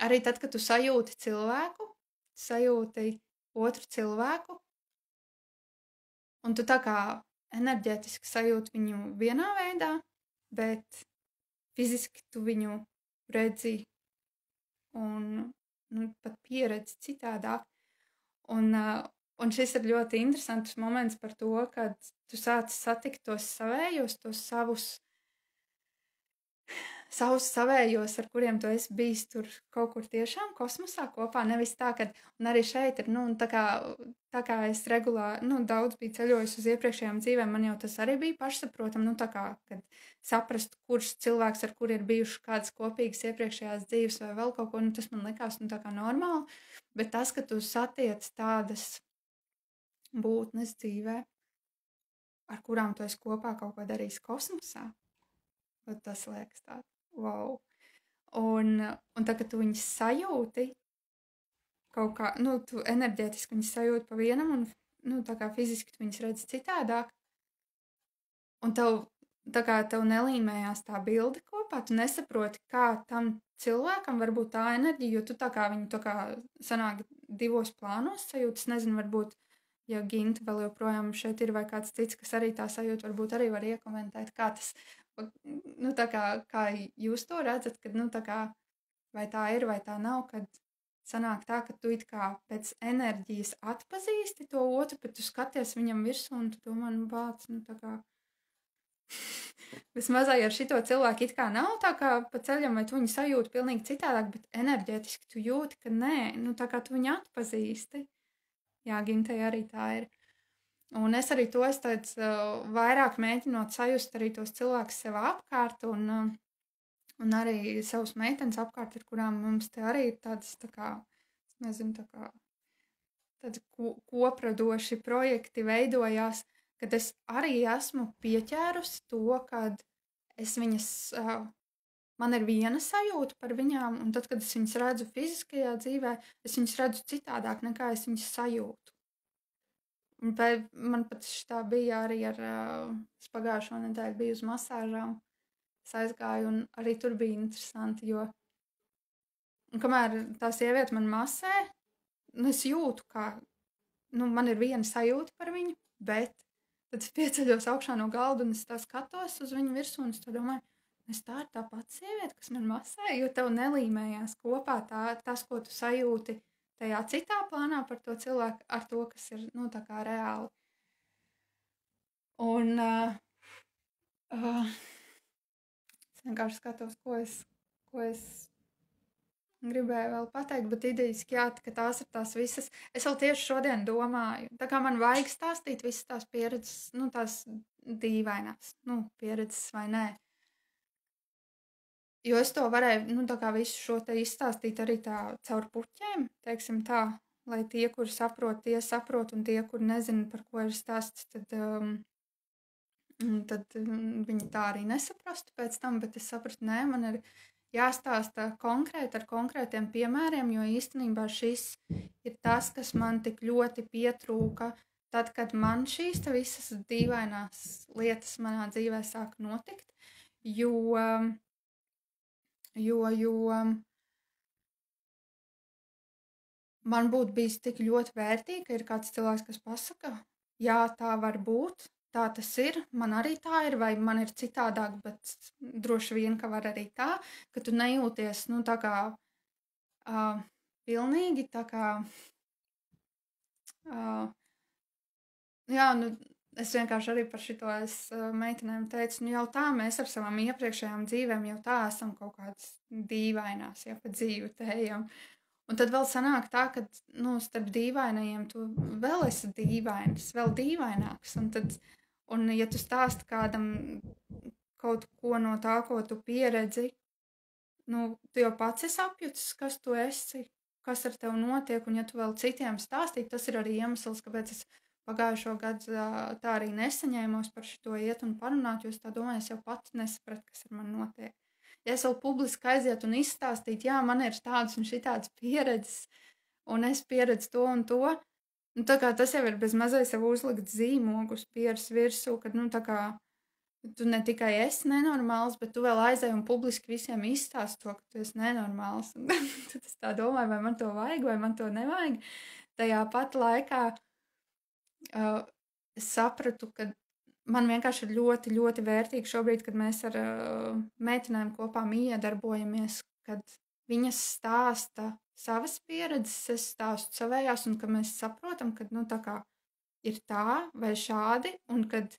arī tad, kad tu sajūti cilvēku, sajūti otru cilvēku, un tu tā kā enerģētiski sajūti viņu vienā veidā, bet fiziski tu viņu redzi un nu, pat pieredzi citādāk. Un šis ir ļoti interesants moments par to, kad tu sāc satikt tos savējos, tos savus savējos, ar kuriem tu esi bijis tur kaut kur tiešām kosmosā kopā, nevis tā, ka, un arī šeit ir, nu, tā kā es regulāri, nu, daudz biju ceļojis uz iepriekšējām dzīvēm, man jau tas arī bija pašsaprotam, nu, tā kā, kad saprast, kurš cilvēks, ar kuri ir bijuši kādas kopīgas iepriekšējās dzīves vai vēl kaut ko, nu, tas man likās, nu, tā kā normāli, bet tas, ka tu satiec tādas būtnes dzīvē, ar kurām tu esi kopā kaut ko darījis kosmosā, tas liekas tā. Wow. Un tā, ka tu viņus sajūti kaut kā, nu, tu enerģētiski viņus sajūti pa vienam un, nu, tā kā fiziski tu viņus redzi citādāk. Un tā kā tev nelīmējās tā bilde kopā, tu nesaproti, kā tam cilvēkam var būt tā enerģija, jo tu tā kā viņu tā kā sanāk divos plānos sajūti. Es nezinu, varbūt, ja Ginta vēl joprojām šeit ir vai kāds cits, kas arī tā sajūta, varbūt arī var iekomentēt, kā tas, nu, tā kā jūs to redzat, kad, nu, tā kā, vai tā ir, vai tā nav, kad sanāk tā, ka tu it kā pēc enerģijas atpazīsti to otru, bet tu skaties viņam virsū un tu domā, nu, bāc, nu, tā kā, vismaz ar šito cilvēku it kā nav tā kā pa ceļam, vai tu viņu sajūti pilnīgi citādāk, bet enerģētiski tu jūti, ka nē, nu, tā kā tu viņu atpazīsti. Jā, Gintai arī tā ir. Un es arī to vairāk mēģinot sajust arī tos cilvēkus sev apkārt un arī savus meitenes apkārt, ar kurām mums te arī ir tādas, tā kā, nezinu, tā kā tādi kopradoši projekti veidojās, kad es arī esmu pieķērusi to, kad es viņas, man ir viena sajūta par viņām, un tad, kad es viņas redzu fiziskajā dzīvē, es viņas redzu citādāk, nekā es viņas sajūtu. Bet man pat tā bija arī es pagājušo nedēļu biju uz masāžām, es aizgāju, un arī tur bija interesanti, jo, un kamēr tā sieviete man masē, nu, es jūtu, kā, nu, man ir viena sajūta par viņu, bet tad es pieceļos augšā no galda, un es tā skatos uz viņu virsū, un es tā domāju, es tā ir tā pati sieviete, kas man masē, jo tev nelīmējās kopā tas, ko tu sajūti tajā citā plānā par to cilvēku ar to, kas ir, nu, tā kā reāli. Un es vienkārši skatos, ko es gribēju vēl pateikt, bet idejiski, jā, ka tās ir tās visas. Es vēl tieši šodien domāju, tā kā man vajag stāstīt visas tās pieredzes, nu, tās dīvainās, nu, pieredzes vai nē. Jo es to varēju, nu, tā kā visu šo te izstāstīt arī tā caur puķiem, teiksim tā, lai tie, kuri saprot, tie saprot, un tie, kuri nezina, par ko ir stāsts, tad viņi tā arī nesaprastu pēc tam, bet es sapratu, nē, man ir jāstāsta konkrēti ar konkrētiem piemēriem, jo īstenībā šis ir tas, kas man tik ļoti pietrūka, tad, kad man šīs te visas dīvainās lietas manā dzīvē sāka notikt, jo man būtu bijis tik ļoti vērtīgi, ka ir kāds cilvēks, kas pasaka, jā, tā var būt, tā tas ir, man arī tā ir, vai man ir citādāk, bet droši vien, ka var arī tā, ka tu nejūties, nu, tā kā pilnīgi, tā kā, jā, nu, es vienkārši arī par šito meitenēm teicu, nu jau tā mēs ar savām iepriekšējām dzīvēm jau tā esam kaut kādas dīvainās, ja pa dzīvi tējam. Un tad vēl sanāk tā, ka, nu, starp dīvainajiem tu vēl esi dīvainis, vēl dīvaināks. Un ja tu stāsti kādam kaut ko no tā, ko tu pieredzi, nu, tu jau pats esi apjutis, kas tu esi, kas ar tevi notiek, un ja tu vēl citiem stāstīji, tas ir arī iemesls, kāpēc es pagājušo gadu tā arī nesaņēmos par šito iet un parunāt, jo es tā domāju, es jau pati nesapratu, kas ar mani notiek. Ja es vēl publiski aiziet un izstāstītu, jā, man ir tādas un šitādas pieredzes, un es pieredzu to un to, nu, tā kā tas jau ir bez mazais jau uzlikt zīmogu uz pieres virsū, kad, nu, tā kā tu ne tikai esi nenormāls, bet tu vēl aizēji un publiski visiem izstāsti to, ka tu esi nenormāls. Un tad es tā domāju, vai man to vajag, vai man to nevajag. Tajā pat laikā es sapratu, ka man vienkārši ir ļoti, ļoti vērtīgi šobrīd, kad mēs ar meitenēm kopā iedarbojamies, kad viņas stāsta savas pieredzes, es stāstu savējās, un ka mēs saprotam, ka, nu, tā kā ir tā vai šādi, un kad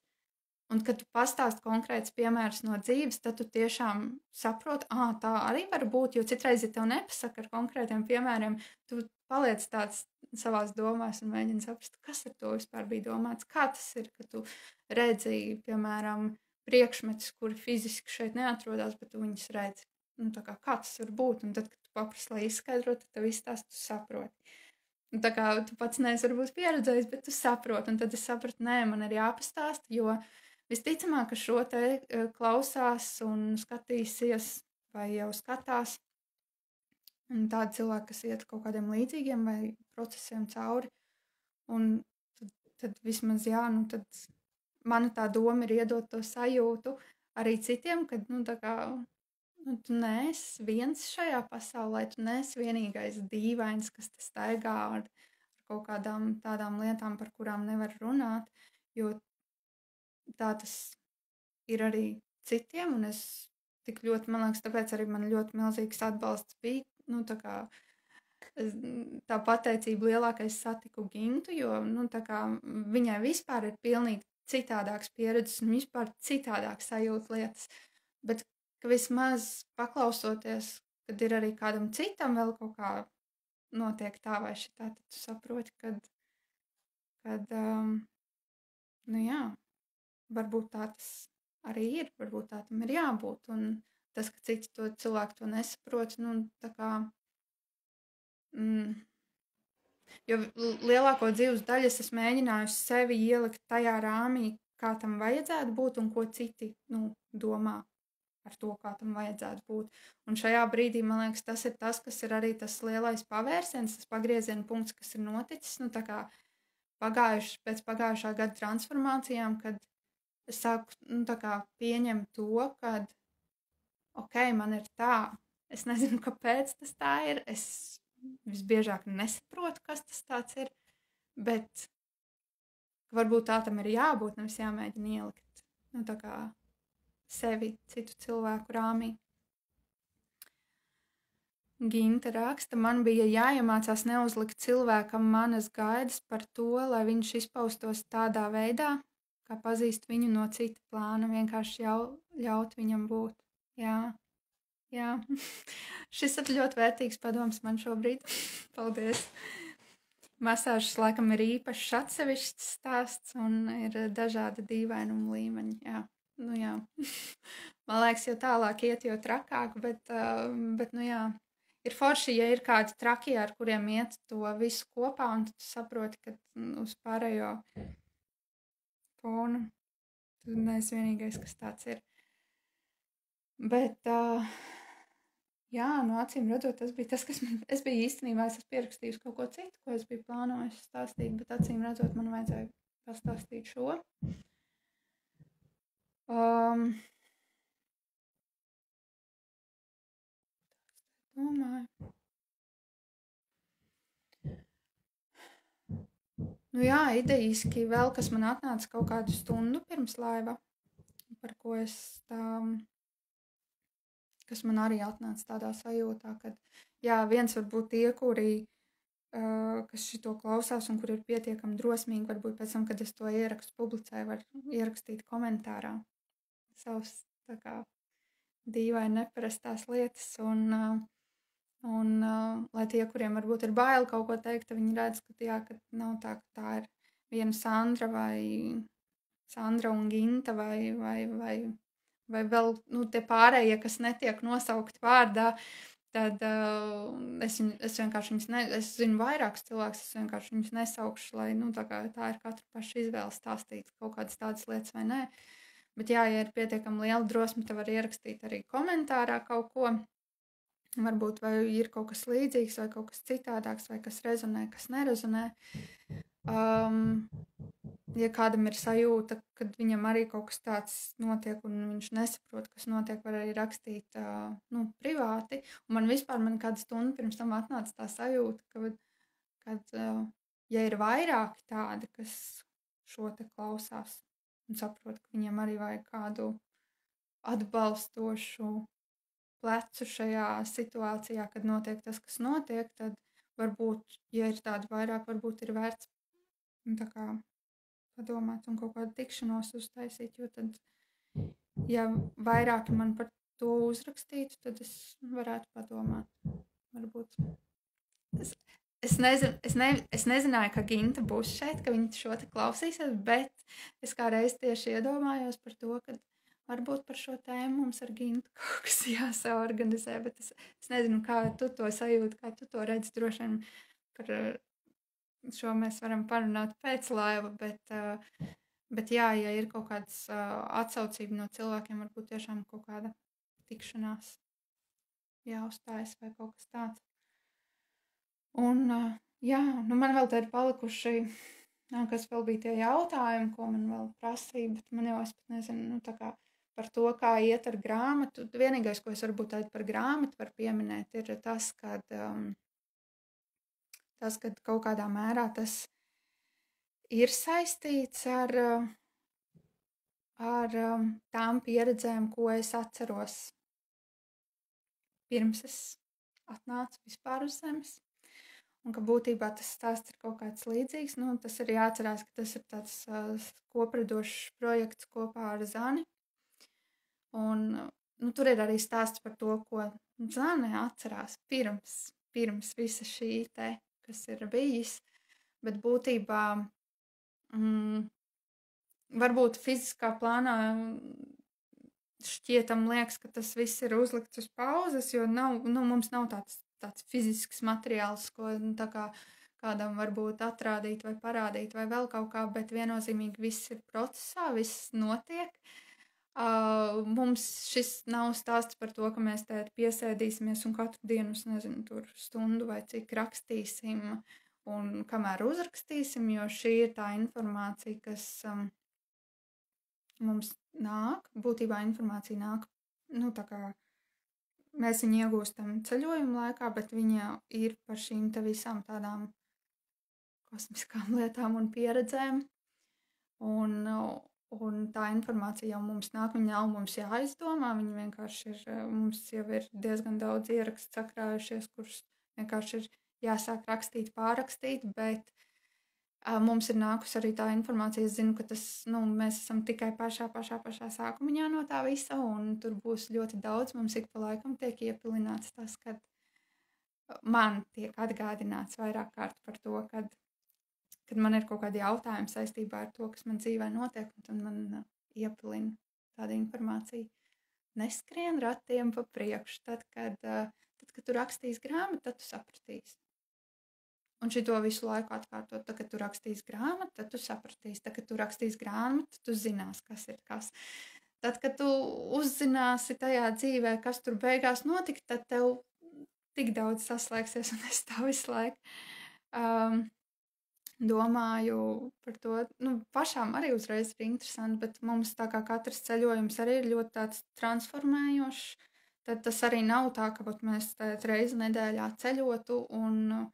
tu pastāsti konkrēts piemērs no dzīves, tad tu tiešām saproti, tā arī var būt, jo citreiz, ja tev nepasaka ar konkrētiem piemēriem, tu paliec tāds savās domās un mēģini saprast, kas ar to vispār bija domāts, kā tas ir, ka tu redzi, piemēram, priekšmetus, kuri fiziski šeit neatrodās, bet tu viņus redzi. Nu, tā kā tas var būt, un tad, kad tu paprasti, lai izskaidrot, tad tev izstāst, tu saproti. Un tā kā tu pats neesi varbūt pieredzējis, bet tu saproti, un tad es sapratu, nē, man ir jāpastāst, jo visticamāk, ka šo te klausās un skatīsies vai jau skatās un tādi cilvēki, kas iet kaut kādiem līdzīgiem vai procesiem cauri. Un tad vismaz, jā, nu tad mana tā doma ir iedot to sajūtu arī citiem, kad, nu, tā kā, nu, tu neesi viens šajā pasaulē, tu neesi vienīgais dīvains, kas te staigā ar kaut kādām tādām lietām, par kurām nevar runāt, jo tā tas ir arī citiem, un es tik ļoti, man liekas, tāpēc arī man ļoti milzīgs atbalsts bija, nu, tā kā tā pateicība lielākais satiku Gintu, jo, nu, tā kā viņai vispār ir pilnīgi citādāks pieredzes un vispār citādāk sajūt lietas, bet ka vismaz paklausoties, kad ir arī kādam citam vēl kaut kā notiek tā vai šitā, tad tu saproti, kad nu jā, varbūt tā tas arī ir, varbūt tā tam ir jābūt, un tas, ka citi to cilvēku to nesaprot, nu, tā kā, jo lielāko dzīves daļu es esmu mēģinājusi sevi ielikt tajā rāmī, kā tam vajadzētu būt un ko citi, nu, domā par to, kā tam vajadzētu būt. Un šajā brīdī, man liekas, tas ir tas, kas ir arī tas lielais pavērsiens, tas pagrieziena punkts, kas ir noticis, nu, tā kā pēc pagājušā gada transformācijām, kad es sāku, nu, tā kā pieņemt to, kad, ok, man ir tā, es nezinu, kāpēc tas tā ir, es visbiežāk nesaprotu, kas tas tāds ir, bet varbūt tā tam ir jābūt, nevis jāmēģina ielikt, nu, tā kā sevi citu cilvēku rāmī. Ginta raksta, man bija jāiemācās neuzlikt cilvēkam manas gaidas par to, lai viņš izpaustos tādā veidā, kā pazīst viņu no cita plāna, vienkārši ļaut viņam būt. Jā. Šis ir ļoti vērtīgs padoms man šobrīd. Paldies. Masāžas laikam ir īpašs atsevišķs stāsts un ir dažādi dīvainuma līmeņi. Jā. Nu jā. Man liekas, jo tālāk iet, jo trakāk, bet nu jā. Ir forši, ja ir kādi trakie, ar kuriem iet to visu kopā, un tu saproti, ka uz pārējo fonu tu neesi vienīgais, kas tāds ir. Bet, jā, no acīm redzot, tas bija tas, kas man, es biju īstenībā, es esmu pierakstījusi kaut ko citu, ko es biju plānojusi stāstīt, bet acīm redzot, man vajadzēja pastāstīt šo. Domāju. Nu jā, idejiski vēl, kas man atnāca kaut kādu stundu pirms laiva, par ko es kas man arī atnāca tādā sajūtā, kad, jā, viens varbūt tie, kuri, kas šito klausās un kur ir pietiekami drosmīgi, varbūt pēc tam, kad es to ierakstu publicēju, var ierakstīt komentārā savus, tā kā, dīvaini neparastās lietas, un lai tie, kuriem varbūt ir bail kaut ko teikt, viņi redz, ka, jā, ka nav tā, ka tā ir viena Sandra vai Sandra un Ginta vai vēl, nu, tie pārējie, kas netiek nosaukt vārdā, tad es vienkārši viņus, es zinu vairākus cilvēkus, es vienkārši viņus nesaukšu, lai, tā ir katra paša izvēle stāstīt kaut kādas tādas lietas vai nē. Bet jā, ja ir pietiekami liela drosme, tad var ierakstīt arī komentārā kaut ko. Varbūt vai ir kaut kas līdzīgs, vai kaut kas citādāks, vai kas rezonē, kas nerezonē. Ja kādam ir sajūta, kad viņam arī kaut kas tāds notiek, un viņš nesaprot, kas notiek, var arī rakstīt privāti. Un man kādu stundu pirms tam atnāca tā sajūta, kad ja ir vairāki tādi, kas šo te klausās un saprot, ka viņam arī vajag kādu atbalstošu plecu šajā situācijā, kad notiek tas, kas notiek, tad varbūt, ja ir tādi vairāk, varbūt ir vērts padomāt un kaut kādu tikšanos uztaisīt, jo tad, ja vairāki man par to uzrakstītu, tad es varētu padomāt. Varbūt. Es nezināju, ka Ginta būs šeit, ka viņa šo te klausīsies, bet es kā reiz tieši iedomājos par to, ka varbūt par šo tēmu mums ar Gintu kaut kas jāsaorganizē, bet es nezinu, kā tu to sajūti, kā tu to redzi. Droši vien par šo mēs varam parunāt pēc laiva, bet jā, ja ir kaut kāds atsaucība no cilvēkiem, varbūt tiešām kaut kāda tikšanās jāuzstājas vai kaut kas tāds. Un jā, man vēl te ir palikuši, kas vēl bija tie jautājumi, ko man vēl prasīja, bet man jau es pat nezinu, tā kā par to, kā iet ar grāmatu. Vienīgais, ko es varbūt par grāmatu var pieminēt, ir tas, kad kaut kādā mērā tas ir saistīts ar tām pieredzēm, ko es atceros pirms es atnācu vispār uz zemes. Un ka būtībā tas stāsts ir kaut kāds līdzīgs. Tas ir jāatcerās, ka tas ir tāds kopradošs projekts kopā ar Zani. Un tur ir arī stāsts par to, ko Zane atcerās pirms visa šī te, kas ir bijis. Bet būtībā varbūt fiziskā plānā šķietam liekas, ka tas viss ir uzlikts uz pauzes, jo mums nav tāds fizisks materiāls, ko kādam varbūt atrādīt vai parādīt vai vēl kaut kā, bet viennozīmīgi viss ir procesā, viss notiek. Mums šis nav stāsts par to, ka mēs te piesēdīsimies un katru dienu, es nezinu, tur stundu vai cik rakstīsim un kamēr uzrakstīsim, jo šī ir tā informācija, kas mums nāk, būtībā informācija nāk, tā kā mēs viņu iegūstam ceļojuma laikā, bet viņa ir par šīm te visām tādām kosmiskām lietām un pieredzēm. Un tā informācija jau mums nāk, viņa nav mums jāizdomā, viņa vienkārši ir, mums jau ir diezgan daudz ierakstu sakrājušies, kurus vienkārši ir jāsāk rakstīt, pārrakstīt, bet mums ir nākus arī tā informācija, es zinu, ka tas, mēs esam tikai pašā sākumiņā no tā visa, un tur būs ļoti daudz, mums ik pa laikam tiek iepilināts tas, kad man tiek atgādināts vairāk kārt par to, kad man ir kaut kādi jautājumi saistībā ar to, kas man dzīvē notiek, un tad man iepilina tāda informācija. Neskrien ratiem pa priekšu, tad, kad tu rakstīs grāmatu, tad tu sapratīsi. Un šito visu laiku atkārtot, tad, kad tu rakstīs grāmatu, tad tu sapratīsi. Tad, kad tu rakstīs grāmatu, tu zinās, kas ir kas. Tad, kad tu uzzināsi tajā dzīvē, kas tur beigās notika, tad tev tik daudz saslēgsies, un es tā visu laiku domāju par to, pašām arī uzreiz ir interesanti, bet mums tā kā katrs ceļojums arī ir ļoti tāds transformējošs, tad tas arī nav tā, ka mēs reizi nedēļā ceļotu un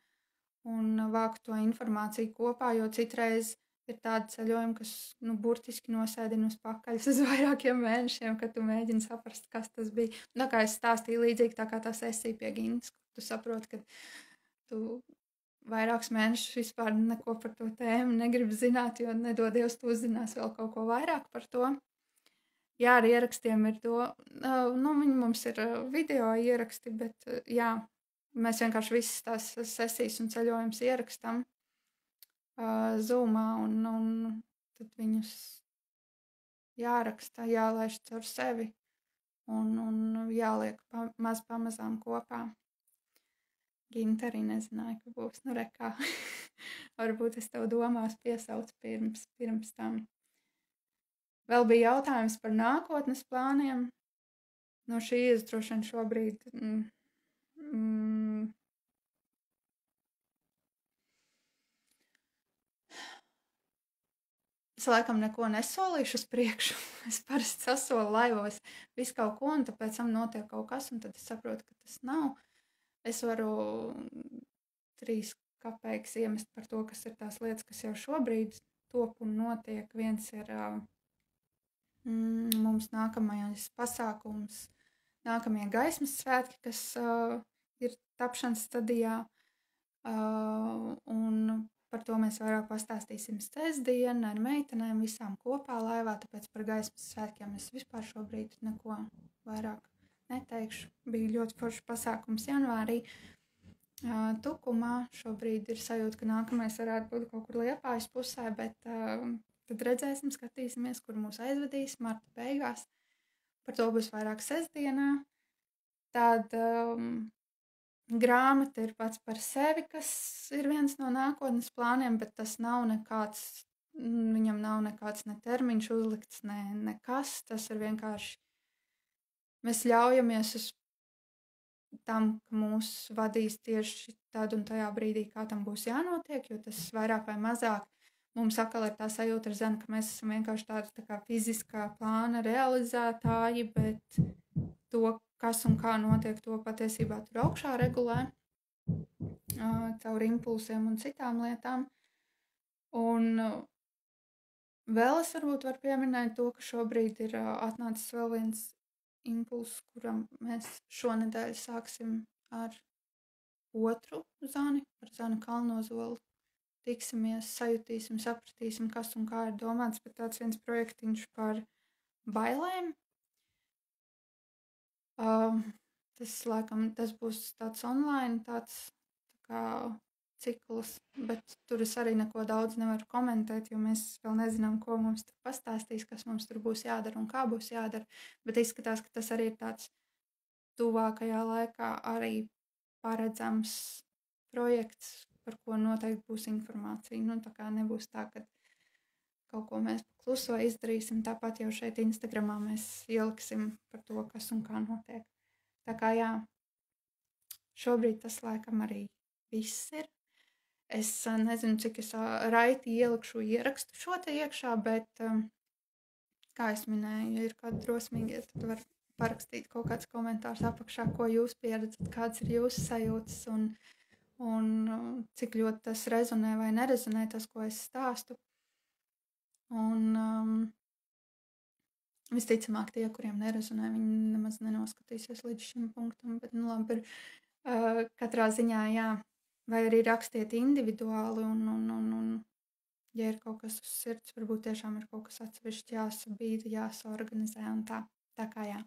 vāktu to informāciju kopā, jo citreiz ir tādi ceļojumi, kas, burtiski nosēdina uz pakaļas uz vairākiem mēnešiem, kad tu mēģini saprast, kas tas bija. Tā kā es stāstīju līdzīgi tā kā tā sesija pie Gintas, tu saproti, ka tu vairākus mēnešus vispār neko par to tēmu negribu zināt, jo nedodies tu uzzinās vēl kaut ko vairāk par to. Jā, ar ierakstiem ir to, viņi mums ir video ieraksti, bet jā, mēs vienkārši visas tās sesijas un ceļojumus ierakstam Zoomā, un tad viņus jāraksta, jālaiž caur sevi un jāliek maz pamazām kopā. Ginta arī nezināja, ka būs. Nu, rekā. Varbūt es tev domās piesaucu pirms tam. Vēl bija jautājums par nākotnes plāniem. No šīs droši vien šobrīd es laikam neko nesolīšu uz priekšu. Es parasti sasolu laivos visu kaut ko, un tāpēc tam notiek kaut kas, un tad es saprotu, ka tas nav. Es varu 3 kapeikas iemest par to, kas ir tās lietas, kas jau šobrīd top un notiek. Viens ir mums nākamais pasākums, nākamie gaismas svētki, kas ir tapšanas stadijā, un par to mēs vairāk pastāstīsim sestdien ar meitenēm visām kopā laivā, tāpēc par gaismas svētkiem es vispār šobrīd neko vairāk neteikšu. Bija ļoti foršs pasākums janvārī Tukumā. Šobrīd ir sajūta, ka nākamais varētu būt kaut kur Liepājas pusē, bet tad redzēsim, skatīsimies, kur mūs aizvedīs marta beigās. Par to būs vairāk sestdienā. Tad grāmata ir pats par sevi, kas ir viens no nākotnes plāniem, bet tas nav nekāds, viņam nav nekāds ne termiņš uzlikts, nekas. Tas ir vienkārši, mēs ļaujamies uz tam, ka mūs vadīs tieši tad un tajā brīdī, kā tam būs jānotiek, jo tas vairāk vai mazāk mums atkal ir tā sajūta ar Zenu, ka mēs esam vienkārši tādi tā kā fiziskā plāna realizētāji, bet to, kas un kā notiek, to patiesībā tur augšā regulē caur impulsiem un citām lietām. Un vēl es varbūt varu pieminēt to, ka šobrīd ir atnācis vēl viens impulss, kuram mēs šonedēļ sāksim ar otru zani, ar Zanu Kalnozolu. Tiksimies, sajutīsim, sapratīsim, kas un kā ir domāts, bet tāds viens projektiņš par bailēm. Tas būs tāds online, tāds tā kā cikls, bet tur es arī neko daudz nevaru komentēt, jo mēs vēl nezinām, ko mums tur pastāstīs, kas mums tur būs jādara un kā būs jādara, bet izskatās, ka tas arī ir tāds tuvākajā laikā arī paredzams projekts, par ko noteikti būs informācija. Nu, tā kā nebūs tā, ka kaut ko mēs kluso izdarīsim, tāpat jau šeit Instagramā mēs ieliksim par to, kas un kā notiek. Tā kā jā, šobrīd tas laikam arī viss ir. Es nezinu, cik es raiti ielikšu ierakstu šo te iekšā, bet, kā es minēju, ja ir kādi drosmīgie, tad var parakstīt kaut kāds komentārs apakšā, ko jūs pieredzat, kāds ir jūsu sajūtas un cik ļoti tas rezonē vai nerezonē tas, ko es stāstu. Un visticamāk tie, kuriem nerezonē, viņi nemaz nenoskatīsies līdz šim punktam, bet nu labi, katrā ziņā jā, vai arī rakstiet individuāli un ja ir kaut kas uz sirds, varbūt tiešām ir kaut kas atsevišķi jāsabīda, jāsaorganizē un tā. Tā kā jā.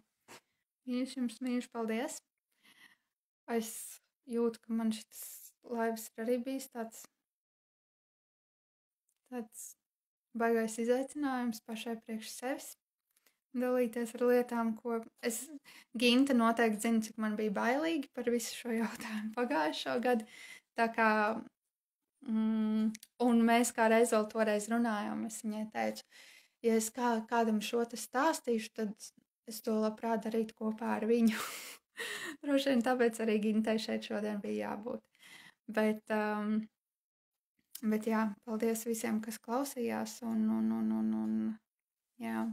Mīļš, paldies. Es jūtu, ka man šis laivas ir arī bijis tāds baigais izaicinājums pašai priekš sevis. Dalīties ar lietām, ko es Ginta noteikti zinu, cik man bija bailīgi par visu šo jautājumu pagājušo gadu. Tā kā, un mēs kā reiz vēl toreiz runājām, es viņai teicu, ja es kādam šo te stāstīšu, tad es to labprāt darītu kopā ar viņu. Droši vien tāpēc arī Gintai šeit šodien bija jābūt. Bet jā, paldies visiem, kas klausījās jā.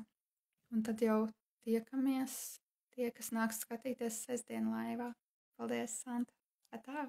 Un tad jau tiekamies tie, kas nāks skatīties sestdien laivā. Paldies, Santa! Atā!